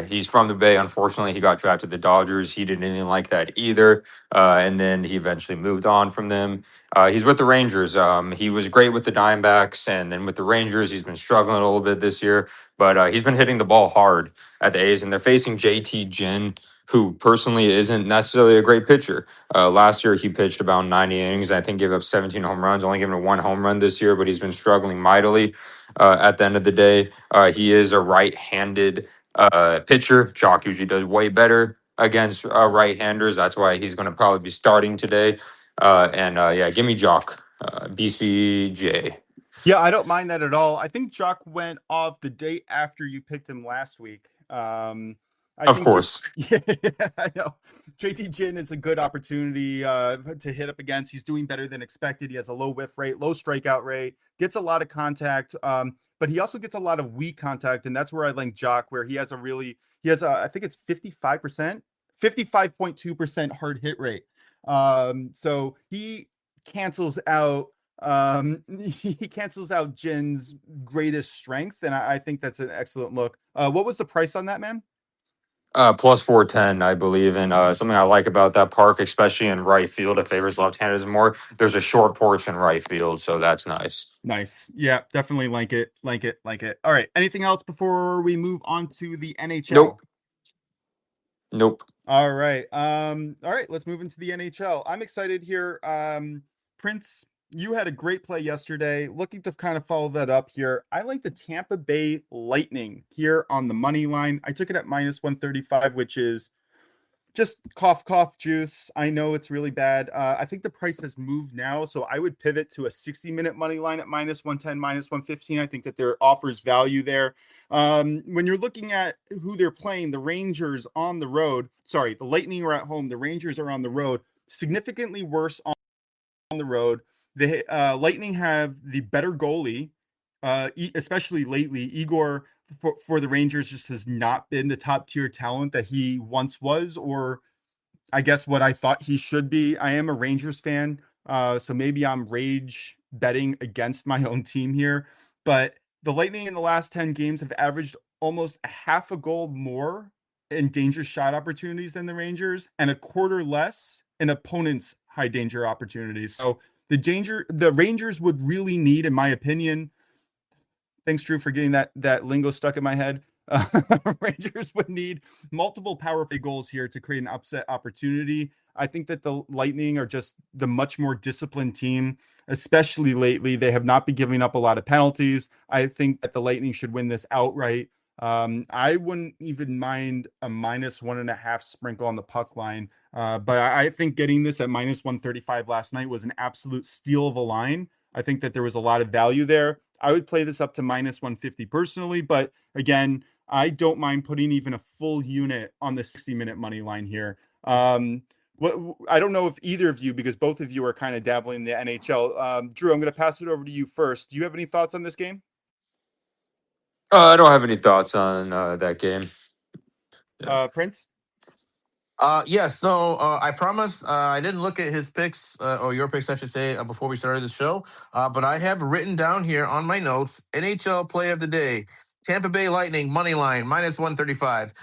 He's from the Bay. Unfortunately, he got drafted to the Dodgers. He didn't like that either. And then he eventually moved on from them. He's with the Rangers. He was great with the Diamondbacks, and then with the Rangers, he's been struggling a little bit this year. But he's been hitting the ball hard at the A's, and they're facing JT Ginn, who personally isn't necessarily a great pitcher. Last year, he pitched about 90 innings. I think gave up 17 home runs, only given 1 home run this year, but he's been struggling mightily at the end of the day. He is a right-handed pitcher. Jock usually does way better against right-handers. That's why he's going to probably be starting today. Give me Jock, BCJ. Yeah, I don't mind that at all. I think Jock went off the day after you picked him last week. I Of think, course. yeah, I know. JT Jin is a good opportunity to hit up against. He's doing better than expected. He has a low whiff rate, low strikeout rate, gets a lot of contact, but he also gets a lot of weak contact, and that's where I link Jock, where he has I think it's 55%, 55.2% hard hit rate. So he cancels out he cancels out Jin's greatest strength, and I think that's an excellent look. What was the price on that, man? Plus 410, I believe. And something I like about that park, especially in right field, it favors left-handers more. There's a short porch in right field, so that's nice. Nice. Yeah, definitely like it. All right. Anything else before we move on to the NHL? Nope. All right. All right, let's move into the NHL. I'm excited here. Prince, you had a great play yesterday. Looking to kind of follow that up here. I like the Tampa Bay Lightning here on the money line. I took it at minus 135, which is just cough juice. I know it's really bad. I think the price has moved now, so I would pivot to a 60-minute money line at minus 110, minus 115. I think that there offers value there. When you're looking at who they're playing, the Rangers on the road. Sorry, the Lightning are at home. The Rangers are on the road. Significantly worse on the road. The Lightning have the better goalie, especially lately. Igor for the Rangers just has not been the top tier talent that he once was, or I guess what I thought he should be. I am a Rangers fan, so maybe I'm rage betting against my own team here. But the Lightning in the last 10 games have averaged almost a half a goal more in danger shot opportunities than the Rangers, and a quarter less in opponents' high danger opportunities. So the Rangers would really need, in my opinion, thanks, Drew, for getting that lingo stuck in my head. Rangers would need multiple power play goals here to create an upset opportunity. I think that the Lightning are just the much more disciplined team, especially lately. They have not been giving up a lot of penalties. I think that the Lightning should win this outright. I wouldn't even mind a minus 1.5 sprinkle on the puck line. But I think getting this at minus 135 last night was an absolute steal of a line. I think that there was a lot of value there. I would play this up to minus 150 personally, but again, I don't mind putting even a full unit on the 60-minute money line here. I don't know if either of you, because both of you are kind of dabbling in the NHL. Drew, I'm going to pass it over to you first. Do you have any thoughts on this game? I don't have any thoughts on that game. Prince? Yeah, so I promise I didn't look at his picks, or your picks, I should say, before we started the show. But I have written down here on my notes NHL play of the day. Tampa Bay Lightning money line minus 135.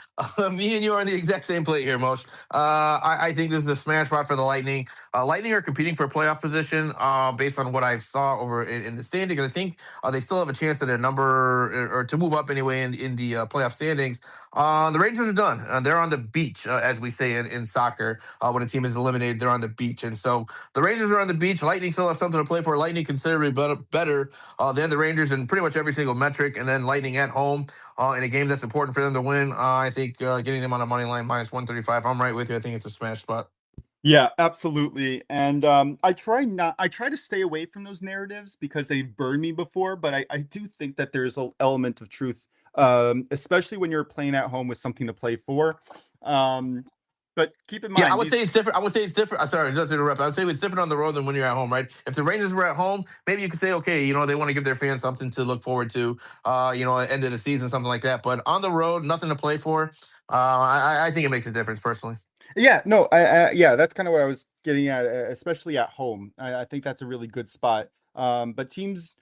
Me and you are on the exact same play here, Mosh. I think this is a smash spot for the Lightning. Lightning are competing for playoff position based on what I saw over in the standing. And I think they still have a chance at a number or to move up anyway in the playoff standings. The Rangers are done. They're on the beach, as we say in soccer. When a team is eliminated, they're on the beach. And so the Rangers are on the beach. Lightning still have something to play for. Lightning considerably better than the Rangers in pretty much every single metric. And then Lightning at home in a game that's important for them to win. I think getting them on a money line minus 135. I'm right with you. I think it's a smash spot. Yeah, absolutely. And I try to stay away from those narratives because they've burned me before, but I do think that there's an element of truth, especially when you're playing at home with something to play for. But keep in mind, Yeah, I would say it's different. I would say it's different. Sorry, just to interrupt. I would say it's different on the road than when you're at home, right? If the Rangers were at home, maybe you could say, okay, they want to give their fans something to look forward to, at end of the season, something like that. But on the road, nothing to play for. I think it makes a difference personally. Yeah, no, yeah, that's kind of what I was getting at, especially at home. I think that's a really good spot. But teams,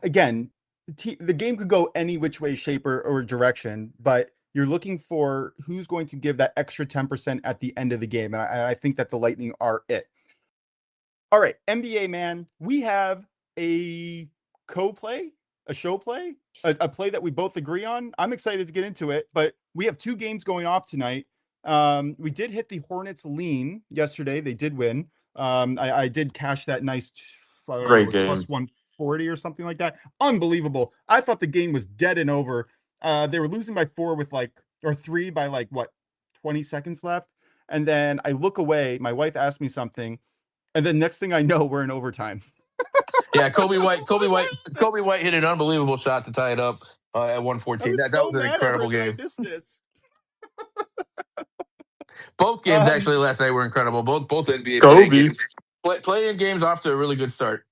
again, the game could go any which way, shape, or direction, but you're looking for who's going to give that extra 10% at the end of the game. And I think that the Lightning are it. All right, NBA, man, we have a co-play, a show play, a play that we both agree on. I'm excited to get into it, but we have 2 games going off tonight. We did hit the Hornets lean yesterday. They did win. I did cash that nice, Great game. plus 140 or something like that. Unbelievable. I thought the game was dead and over. They were losing by 4 or 3 by 20 seconds left. And then I look away. My wife asked me something. And then next thing I know, we're in overtime. Yeah, Kobe White, Kobe I White, laughed. Kobe White hit an unbelievable shot to tie it up at I 114. was That so was an mad at her incredible that I game. missed this. Both games Um, actually last night were incredible. Both NBA playing Kobe. games. Playing games off to a really good start.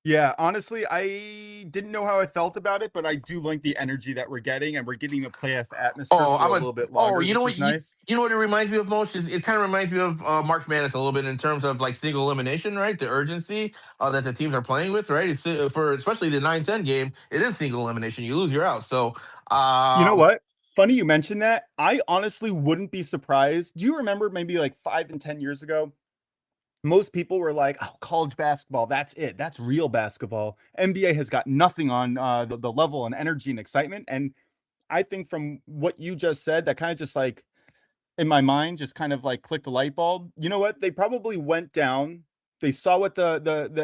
yeah, honestly, I didn't know how I felt about it, but I do like the energy that we're getting, and we're getting a playoff atmosphere Oh, for a little bit longer, you know which what is nice. you know what it reminds me of most is it kind of reminds me of March Madness a little bit in terms of like single elimination, right? The urgency that the teams are playing with, right? It's for especially the 9-10 game, it is single elimination. You lose, you're out. So, You know um, what? Funny you mentioned that. I honestly wouldn't be surprised. Do you remember maybe like 5 and 10 years ago? Most people were like, "Oh, college basketball, that's it. That's real basketball." NBA has got nothing on the level and energy and excitement. And I think from what you just said, that kind of just like in my mind, just kind of like clicked the light bulb. You know what? They probably went down. They saw what the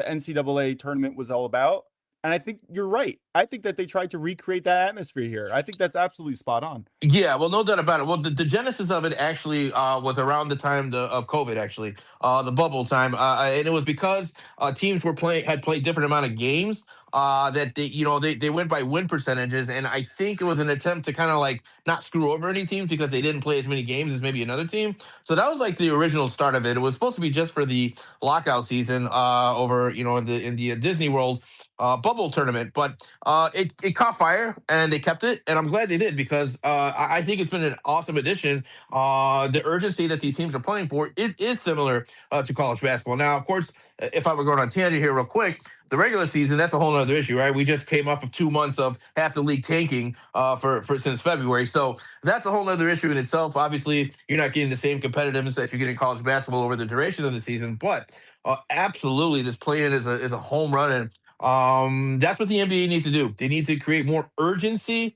NCAA tournament was all about. And I think you're right. I think that they tried to recreate that atmosphere here. I think that's absolutely spot on. Yeah, well, no doubt about it. Well, the genesis of it actually was around the time of COVID, actually, the bubble time, and it was because teams had played different amount of games that they went by win percentages, and I think it was an attempt to kind of like not screw over any teams because they didn't play as many games as maybe another team. So that was like the original start of it. It was supposed to be just for the lockout season over in the Disney World bubble tournament, but it caught fire and they kept it, and I'm glad they did because I think it's been an awesome addition. The urgency that these teams are playing for it is similar to college basketball. Now, of course, if I were going on a tangent here real quick, the regular season that's a whole other issue, right? We just came off of 2 months of half the league tanking for since February, so that's a whole other issue in itself. Obviously, you're not getting the same competitiveness that you get in college basketball over the duration of the season, but absolutely, this play-in is a home run, and that's what the NBA needs to do. They need to create more urgency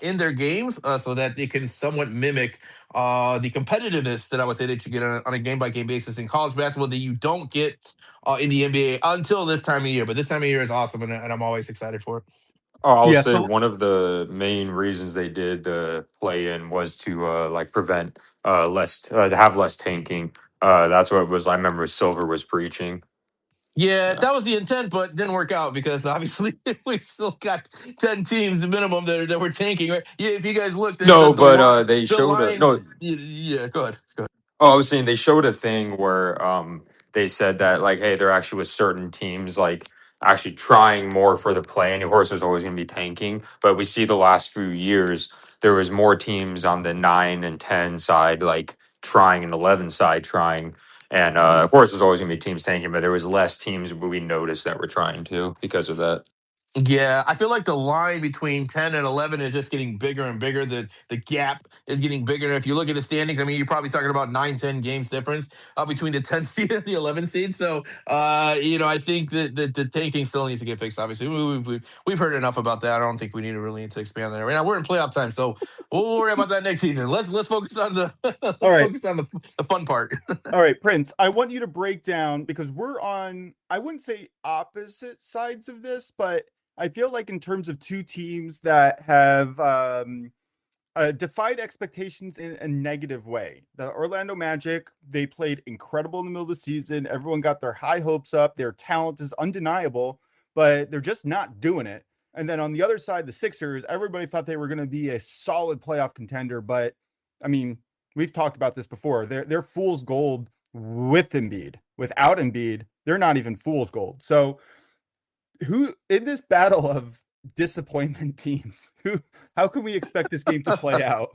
in their games so that they can somewhat mimic the competitiveness that I would say that you get on a game by game basis in college basketball that you don't get in the NBA until this time of year. But this time of year is awesome, and I'm always excited for it. Oh, I'll Yeah. say So one of the main reasons they did the play in was to like prevent less to have less tanking. That's what it was. I remember Silver was preaching. Yeah, Yeah. that was the intent, but didn't work out because obviously we've still got 10 teams minimum that we're tanking. Right? Yeah, if you guys look, No, but they the showed a line. no. Yeah, go ahead. Go ahead. Oh, I was saying they showed a thing where they said that like, hey, there actually was certain teams like actually trying more for the play, and of course there's always going to be tanking. But we see the last few years there was more teams on the 9 and 10 side like trying, and 11 side trying, and of course there's always going to be teams tanking, but there was less teams we noticed that were trying to because of that. Yeah, I feel like the line between 10 and 11 is just getting bigger and bigger. The gap is getting bigger. And if you look at the standings, I mean, you're probably talking about 9-10 games difference between the 10th seed and the 11th seed. So, I think that the tanking still needs to get fixed. Obviously, we've heard enough about that. I don't think we need to really need to expand that right now. We're in playoff time, so we'll worry about that next season. Let's focus on the all let's right. focus on the fun part. All right, Prince, I want you to break down because we're on, I wouldn't say opposite sides of this, but I feel like in terms of two teams that have defied expectations in a negative way. The Orlando Magic, they played incredible in the middle of the season. Everyone got their high hopes up. Their talent is undeniable, but they're just not doing it. And then on the other side, the Sixers, everybody thought they were going to be a solid playoff contender, but I mean, we've talked about this before. They're fool's gold with Embiid. Without Embiid, they're not even fool's gold. So, who in this battle of disappointment teams, how can we expect this game to play out?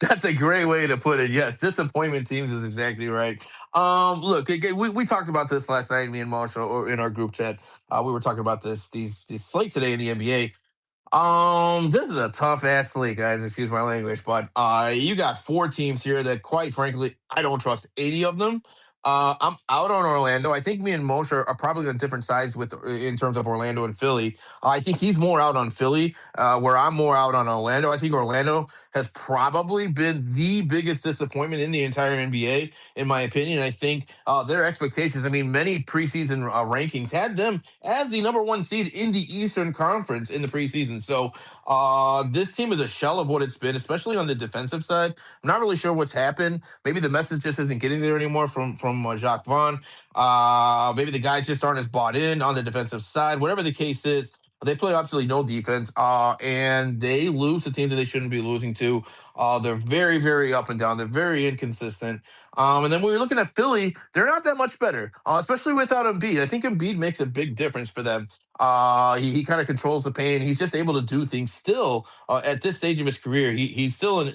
That's a great way to put it. Yes, disappointment teams is exactly right. Look, we talked about this last night, me and Moshe, or in our group chat. We were talking about these slates today in the NBA. This is a tough ass league, guys. Excuse my language, but you got four teams here that, quite frankly, I don't trust 80 of them. I'm out on Orlando. I think me and Moshe are probably on different sides with in terms of Orlando and Philly. I think he's more out on Philly, where I'm more out on Orlando. I think Orlando has probably been the biggest disappointment in the entire NBA, in my opinion. I think their expectations. I mean, many preseason rankings had them as the number one seed in the Eastern Conference in the preseason. So this team is a shell of what it's been, especially on the defensive side. I'm not really sure what's happened. Maybe the message just isn't getting there anymore from from Jacques Vaughn. Maybe the guys just aren't as bought in on the defensive side. Whatever the case is, they play absolutely no defense, and they lose to teams that they shouldn't be losing to. They're very, very up and down. They're very inconsistent. And then when we're looking at Philly, they're not that much better, especially without Embiid. I think Embiid makes a big difference for them. He kind of controls the pain. He's just able to do things still at this stage of his career. He's still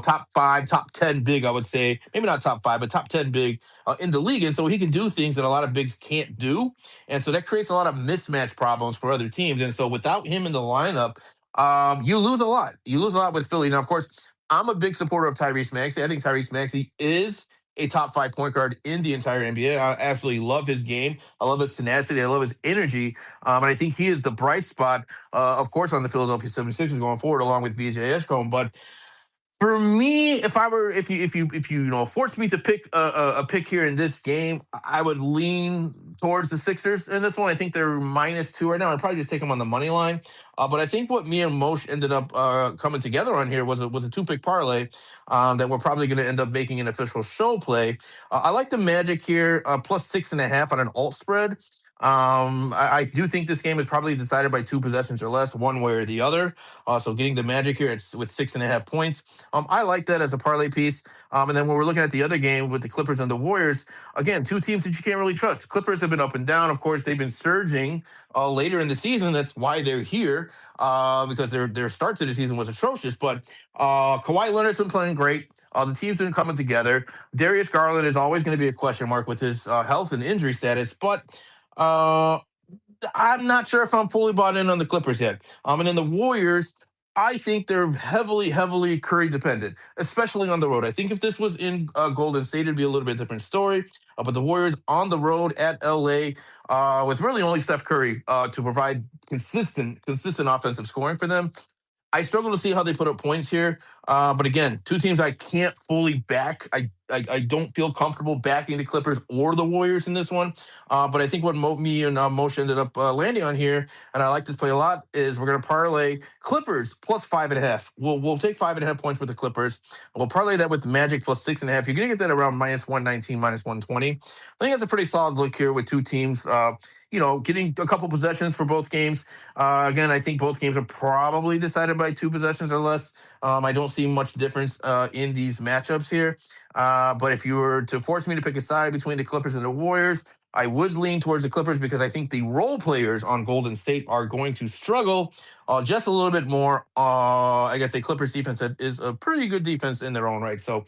top 5, top 10 big, I would say. Maybe not top 5, but top 10 big in the league. And so he can do things that a lot of bigs can't do. And so that creates a lot of mismatch problems for other teams. And so without him in the lineup, you lose a lot. You lose a lot with Philly. Now, of course, I'm a big supporter of Tyrese Maxey. I think Tyrese Maxey is a top 5 point guard in the entire NBA. I absolutely love his game. I love his tenacity. I love his energy. And I think he is the bright spot, of course, on the Philadelphia 76ers going forward, along with BJ Escombe. But for me, if you forced me to pick a pick here in this game, I would lean towards the Sixers in this one. I think they're -2 right now. I'd probably just take them on the money line. But I think what me and Moshe ended up coming together on here was a 2-pick parlay that we're probably going to end up making an official show play. I like the Magic here, +6.5 on an alt spread. I do think this game is probably decided by 2 possessions or less, one way or the other. So getting the Magic here, it's with 6.5 points. I like that as a parlay piece. And then when we're looking at the other game with the Clippers and the Warriors, again, 2 teams that you can't really trust. Clippers have been up and down. Of course, they've been surging later in the season. That's why they're here, because their start to the season was atrocious. But Kawhi Leonard's been playing great. The team's been coming together. Darius Garland is always going to be a question mark with his health and injury status, but uh, I'm not sure if I'm fully bought in on the Clippers yet. And then the Warriors, I think they're heavily, heavily Curry dependent, especially on the road. I think if this was in Golden State, it'd be a little bit different story. But the Warriors on the road at LA, with really only Steph Curry to provide consistent offensive scoring for them. I struggle to see how they put up points here. But again, 2 teams I can't fully back. I don't feel comfortable backing the Clippers or the Warriors in this one. But I think what me and Moshe ended up landing on here, and I like this play a lot, is we're going to parlay Clippers +5.5. We'll take 5.5 points with the Clippers. We'll parlay that with Magic +6.5. You're going to get that around -119, -120. I think that's a pretty solid look here with 2 teams. Getting a couple possessions for both games. Again, I think both games are probably decided by 2 possessions or less. I don't see much difference in these matchups here. But if you were to force me to pick a side between the Clippers and the Warriors, I would lean towards the Clippers because I think the role players on Golden State are going to struggle just a little bit more. I guess the Clippers defense is a pretty good defense in their own right. So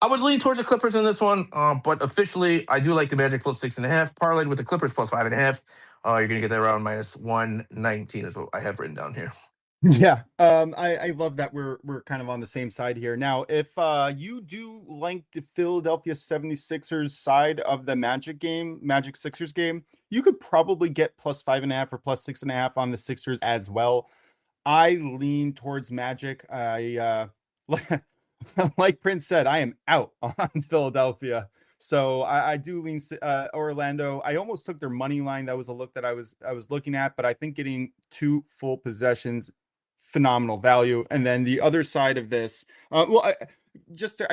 I would lean towards the Clippers in this one, but officially, I do like the Magic +6.5. Parlayed with the Clippers +5.5. You're going to get that around -119 is what I have written down here. Yeah, I love that we're kind of on the same side here. Now, if you do like the Philadelphia 76ers side of the Magic Sixers game, you could probably get +5.5 or +6.5 on the Sixers as well. I lean towards Magic. Like Prince said, I am out on Philadelphia. So I do lean Orlando. I almost took their money line. That was a look that I was looking at, but I think getting 2 full possessions, phenomenal value. And then the other side of this, I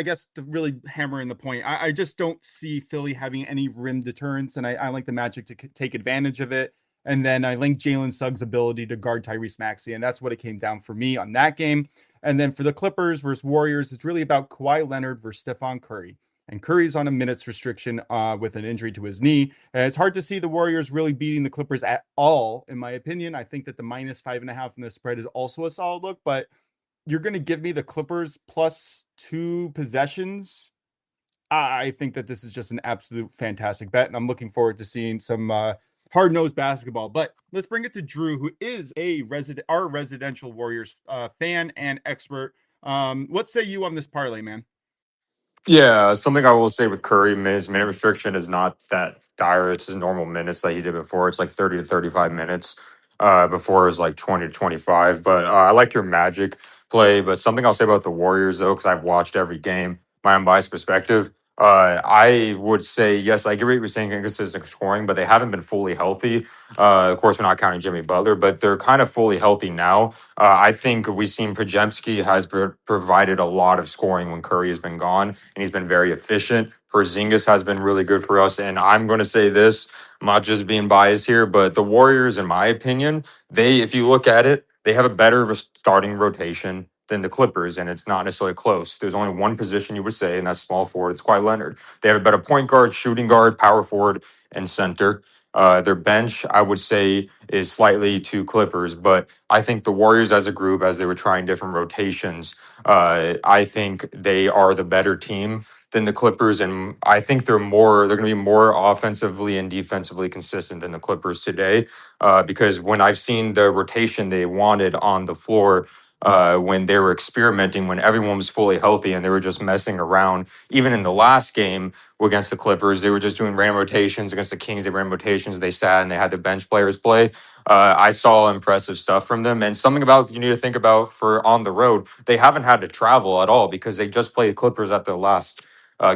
guess to really hammer in the point, I just don't see Philly having any rim deterrence, and I like the Magic to take advantage of it. And then I link Jalen Suggs' ability to guard Tyrese Maxey, and that's what it came down for me on that game. And then for the Clippers versus Warriors, it's really about Kawhi Leonard versus Stephon Curry. And Curry's on a minutes restriction with an injury to his knee. And it's hard to see the Warriors really beating the Clippers at all, in my opinion. I think that the -5.5 in the spread is also a solid look, but you're going to give me the Clippers +2 possessions. I think that this is just an absolute fantastic bet, and I'm looking forward to seeing some hard-nosed basketball. But let's bring it to Drew, who is our residential Warriors fan and expert. What say you on this parlay, man? Yeah, something I will say with Curry, his minute restriction is not that dire. It's his normal minutes that he did before. It's like 30 to 35 minutes. Before it was like 20 to 25. But I like your Magic play. But something I'll say about the Warriors, though, because I've watched every game, my unbiased perspective, I would say yes. I agree what you're saying, inconsistent scoring, but they haven't been fully healthy. Of course, we're not counting Jimmy Butler, but they're kind of fully healthy now. I think we've seen Pajemski has provided a lot of scoring when Curry has been gone, and he's been very efficient. Porzingis has been really good for us, and I'm going to say this. I'm not just being biased here, but the Warriors, in my opinion, if you look at it, they have a better starting rotation than the Clippers, and it's not necessarily close. There's only one position you would say, and that's small forward. It's Kawhi Leonard. They have a better point guard, shooting guard, power forward, and center. Their bench, I would say, is slightly to Clippers, but I think the Warriors as a group, as they were trying different rotations, I think they are the better team than the Clippers, and I think they're going to be more offensively and defensively consistent than the Clippers today. Because when I've seen the rotation they wanted on the floor, when they were experimenting, when everyone was fully healthy and they were just messing around. Even in the last game against the Clippers, they were just doing random rotations. Against the Kings, they ran rotations. They sat and they had the bench players play. I saw impressive stuff from them. And something about you need to think about for on the road, they haven't had to travel at all because they just played Clippers at the last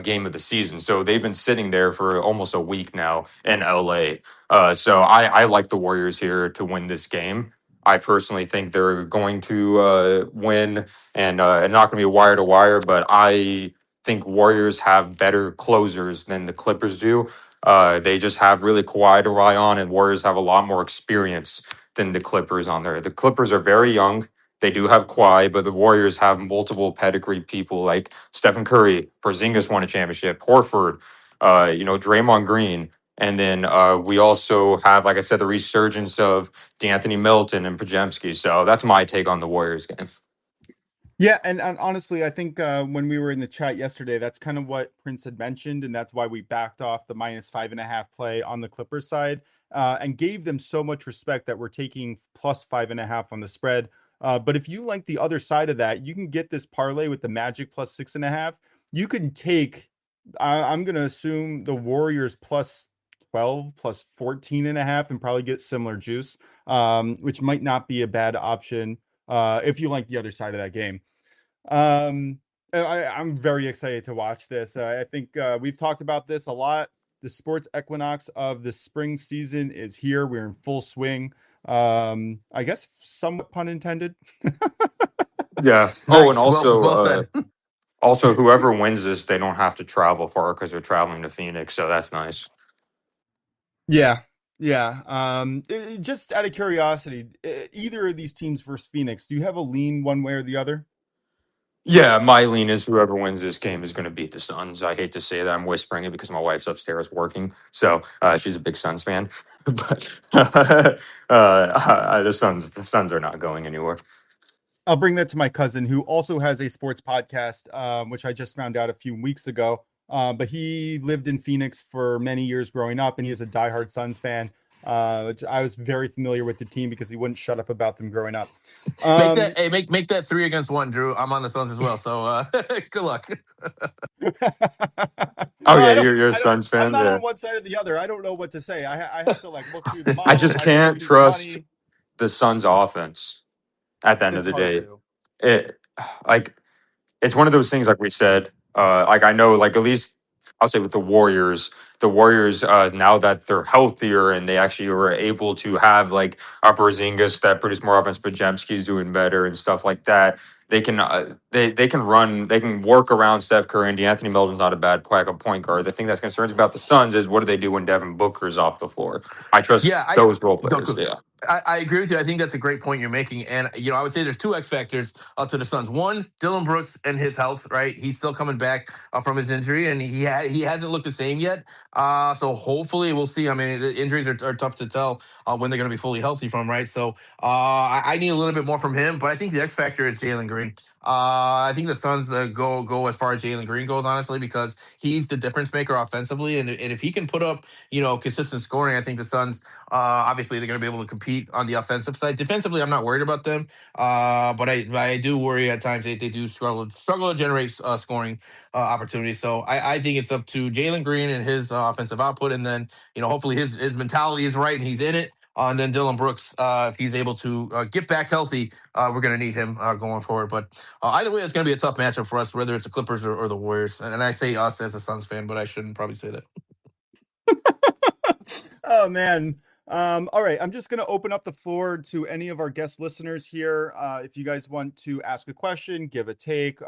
game of the season. So they've been sitting there for almost a week now in LA. So I like the Warriors here to win this game. I personally think they're going to win, and not going to be wire to wire. But I think Warriors have better closers than the Clippers do. They just have really Kawhi to rely on, and Warriors have a lot more experience than the Clippers on there. The Clippers are very young. They do have Kawhi, but the Warriors have multiple pedigree people like Stephen Curry, Porzingis won a championship, Horford, Draymond Green. And then we also have, like I said, the resurgence of D'Anthony Melton and Pajemski. So that's my take on the Warriors game. Yeah, and honestly, I think when we were in the chat yesterday, that's kind of what Prince had mentioned, and that's why we backed off the -5.5 play on the Clippers side and gave them so much respect that we're taking +5.5 on the spread. But if you like the other side of that, you can get this parlay with the Magic +6.5. You can take, I'm going to assume the Warriors +12, +14.5, and probably get similar juice, which might not be a bad option if you like the other side of that game. I'm very excited to watch this. I think we've talked about this a lot. The sports equinox of the spring season is here. We're in full swing. I guess somewhat pun intended. Yeah. Nice. Oh, and Well said. also whoever wins this, they don't have to travel far because they're traveling to Phoenix. So that's nice. Yeah. Just out of curiosity, either of these teams versus Phoenix, do you have a lean one way or the other? Yeah, my lean is whoever wins this game is going to beat the Suns. I hate to say that. I'm whispering it because my wife's upstairs working. So she's a big Suns fan. But the Suns are not going anywhere. I'll bring that to my cousin, who also has a sports podcast, which I just found out a few weeks ago. But he lived in Phoenix for many years growing up, and he is a diehard Suns fan. Which I was very familiar with the team because he wouldn't shut up about them growing up. Make that 3 against 1, Drew. I'm on the Suns as well, so good luck. Oh yeah, you're a Suns fan. I'm not Yeah. on one side or the other. I don't know what to say. I have to look through the model. I just can't trust the Suns' offense. At the end of the day, it's one of those things, like we said. I know, at least I'll say with the Warriors, now that they're healthier and they actually were able to have a Porzingis that produce more offense, but Pajemski's doing better and stuff like that. They can they can work around Steph Curry, and D'Anthony Melton's not a bad point guard. The thing that concerns about the Suns is what do they do when Devin Booker's off the floor? I trust those role players. Yeah. I agree with you. I think that's a great point you're making. And, I would say there's 2 X factors to the Suns. One, Dylan Brooks and his health, right? He's still coming back from his injury, and he hasn't looked the same yet. So hopefully we'll see. I mean, the injuries are tough to tell when they're going to be fully healthy from, right? So I need a little bit more from him. But I think the X factor is Jalen Green. I think the Suns go as far as Jalen Green goes, honestly, because he's the difference maker offensively. And if he can put up, consistent scoring, I think the Suns, obviously, they're going to be able to compete on the offensive side. Defensively, I'm not worried about them, but I do worry at times they do struggle to generate scoring opportunities. So I think it's up to Jalen Green and his offensive output, and then hopefully his mentality is right and he's in it. And then Dylan Brooks, if he's able to get back healthy, we're going to need him going forward. But either way, it's going to be a tough matchup for us, whether it's the Clippers or the Warriors. And I say us as a Suns fan, but I shouldn't probably say that. Oh man. All right, I'm just going to open up the floor to any of our guest listeners here. If you guys want to ask a question, give a take,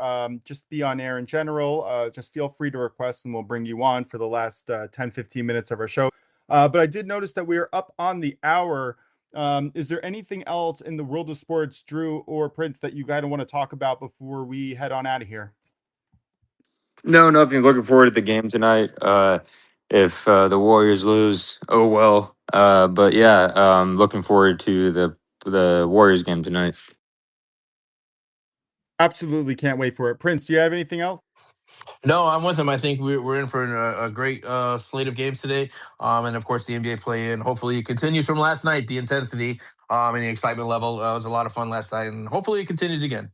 just be on air in general, just feel free to request and we'll bring you on for the last 10, 15 minutes of our show. But I did notice that we are up on the hour. Is there anything else in the world of sports, Drew or Prince, that you guys want to talk about before we head on out of here? No, nothing. Looking forward to the game tonight. If the Warriors lose, oh well. But yeah, looking forward to the Warriors game tonight. Absolutely can't wait for it. Prince, do you have anything else? No, I'm with him. I think we're in for a great slate of games today. And of course, the NBA play-in. Hopefully, it continues from last night. The intensity and the excitement level was a lot of fun last night, and hopefully, it continues again.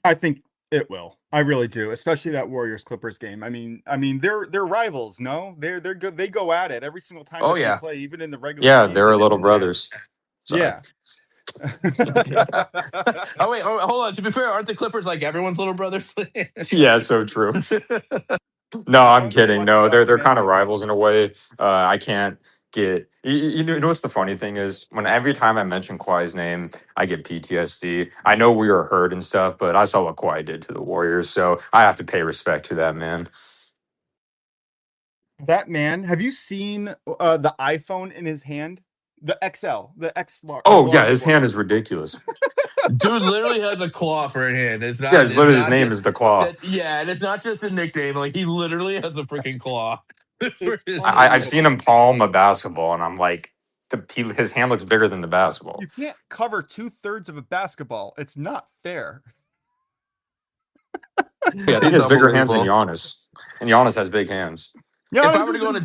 I think it will. I really do, especially that Warriors Clippers game. I mean, they're rivals. No, they're good. They go at it every single time Oh that yeah. they play, even in the regular Yeah, season. they're it's little intense. brothers. Sorry. Yeah. Oh wait, hold on. To be fair, aren't the Clippers like everyone's little brothers? Yeah, so true. No, As I'm long as kidding. one No, sucks, they're man, kind of like- rivals in a way. I can't get you know what's the funny thing is when every time I mention Kawhi's name, I get PTSD. I know we were hurt and stuff, but I saw what Kawhi did to the Warriors, so I have to pay respect to that man. That man. Have you seen the iPhone in his hand? The XL, the X large. Oh yeah, his hand is ridiculous. Dude literally has a claw for a hand. It's not. Yeah, it's literally not his name just, is the Claw. yeah, and it's not just a nickname. Like he literally has a freaking claw. It's I've seen him palm a basketball, and I'm like, his hand looks bigger than the basketball. You can't cover 2/3 of a basketball. It's not fair. Yeah, I think he has bigger hands than Giannis, and Giannis has big hands. If I were to go on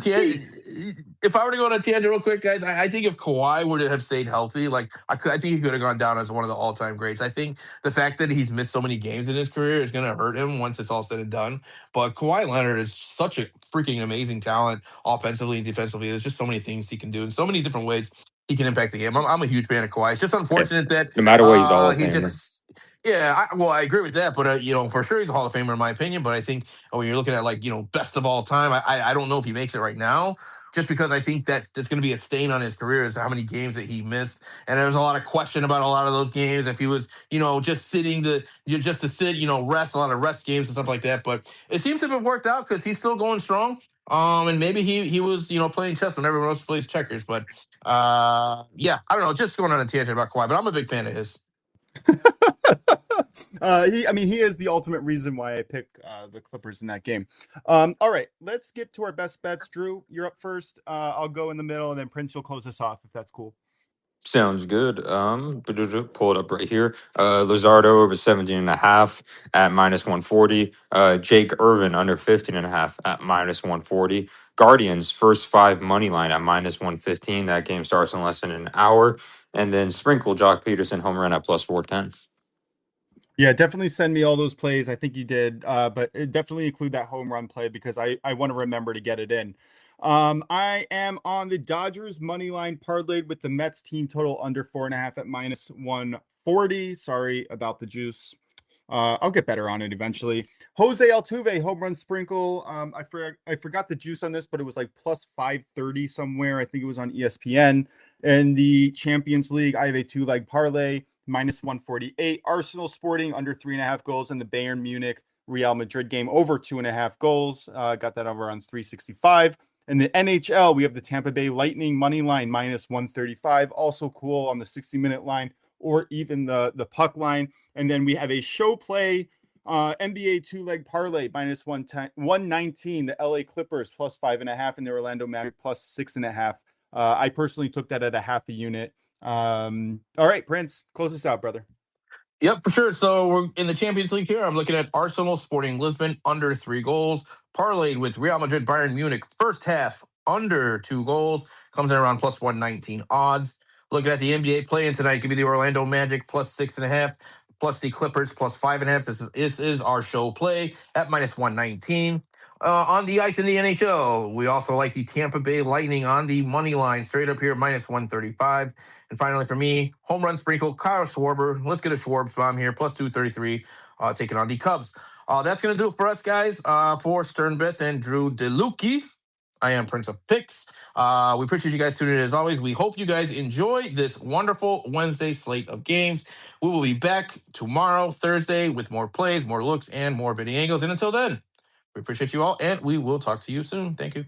a tangent real quick, guys, I think if Kawhi were to have stayed healthy, like I think he could have gone down as one of the all-time greats. I think the fact that he's missed so many games in his career is going to hurt him once it's all said and done. But Kawhi Leonard is such a freaking amazing talent, offensively and defensively. There's just so many things he can do in so many different ways he can impact the game. I'm a huge fan of Kawhi. It's just unfortunate that no matter what, he's all of he's Famer. just. Yeah, I agree with that, but for sure he's a Hall of Famer in my opinion. But I think when you're looking at like best of all time, I don't know if he makes it right now, just because I think that there's going to be a stain on his career is how many games that he missed, and there's a lot of question about a lot of those games. If he was just just to sit rest, a lot of rest games and stuff like that. But it seems to have worked out because he's still going strong. And maybe he was playing chess when everyone else plays checkers. But yeah, I don't know. Just going on a tangent about Kawhi, but I'm a big fan of his. He is the ultimate reason why I pick the Clippers in that game. All right, let's get to our best bets. Drew, you're up first. I'll go in the middle, and then Prince will close us off if that's cool. Sounds good. Pull it up right here. Lizardo over 17.5 at -140. Jake Irvin under 15.5 at -140. Guardians first 5 money line at -115. That game starts in less than an hour. And then sprinkle Jock Peterson home run at +410. Yeah, definitely send me all those plays. I think you did, but definitely include that home run play because I want to remember to get it in. I am on the Dodgers money line parlayed with the Mets team total under 4.5 at -140. Sorry about the juice. I'll get better on it eventually. Jose Altuve home run sprinkle. I forgot the juice on this, but it was like +530 somewhere. I think it was on ESPN. In the Champions League, I have a 2-leg parlay. -148. Arsenal Sporting under 3.5 goals in the Bayern Munich Real Madrid game over 2.5 goals. Got that over on 365. In the NHL, we have the Tampa Bay Lightning money line -135. Also cool on the 60-minute line or even the puck line. And then we have a show play NBA 2-leg parlay -119. The LA Clippers +5.5 and the Orlando Magic +6.5. I personally took that at a half a unit. All right, Prince, close us out, brother. Yep, for sure. So we're in the Champions League here. I'm looking at Arsenal Sporting Lisbon under 3 goals, parlayed with Real Madrid Bayern Munich first half under 2 goals, comes in around +119 odds. Looking at the NBA play-in tonight, give me the Orlando Magic +6.5, plus the Clippers +5.5. This is our show play at -119. On the ice in the NHL, we also like the Tampa Bay Lightning on the money line, straight up here, minus 135. And finally, for me, home run sprinkle, Kyle Schwarber. Let's get a Schwarbs bomb here, plus 233, taking on the Cubs. That's going to do it for us, guys, for SternBets and DrewDelu. I am Prince of Picks. We appreciate you guys tuning in as always. We hope you guys enjoy this wonderful Wednesday slate of games. We will be back tomorrow, Thursday, with more plays, more looks, and more bidding angles. And until then, we appreciate you all, and we will talk to you soon. Thank you.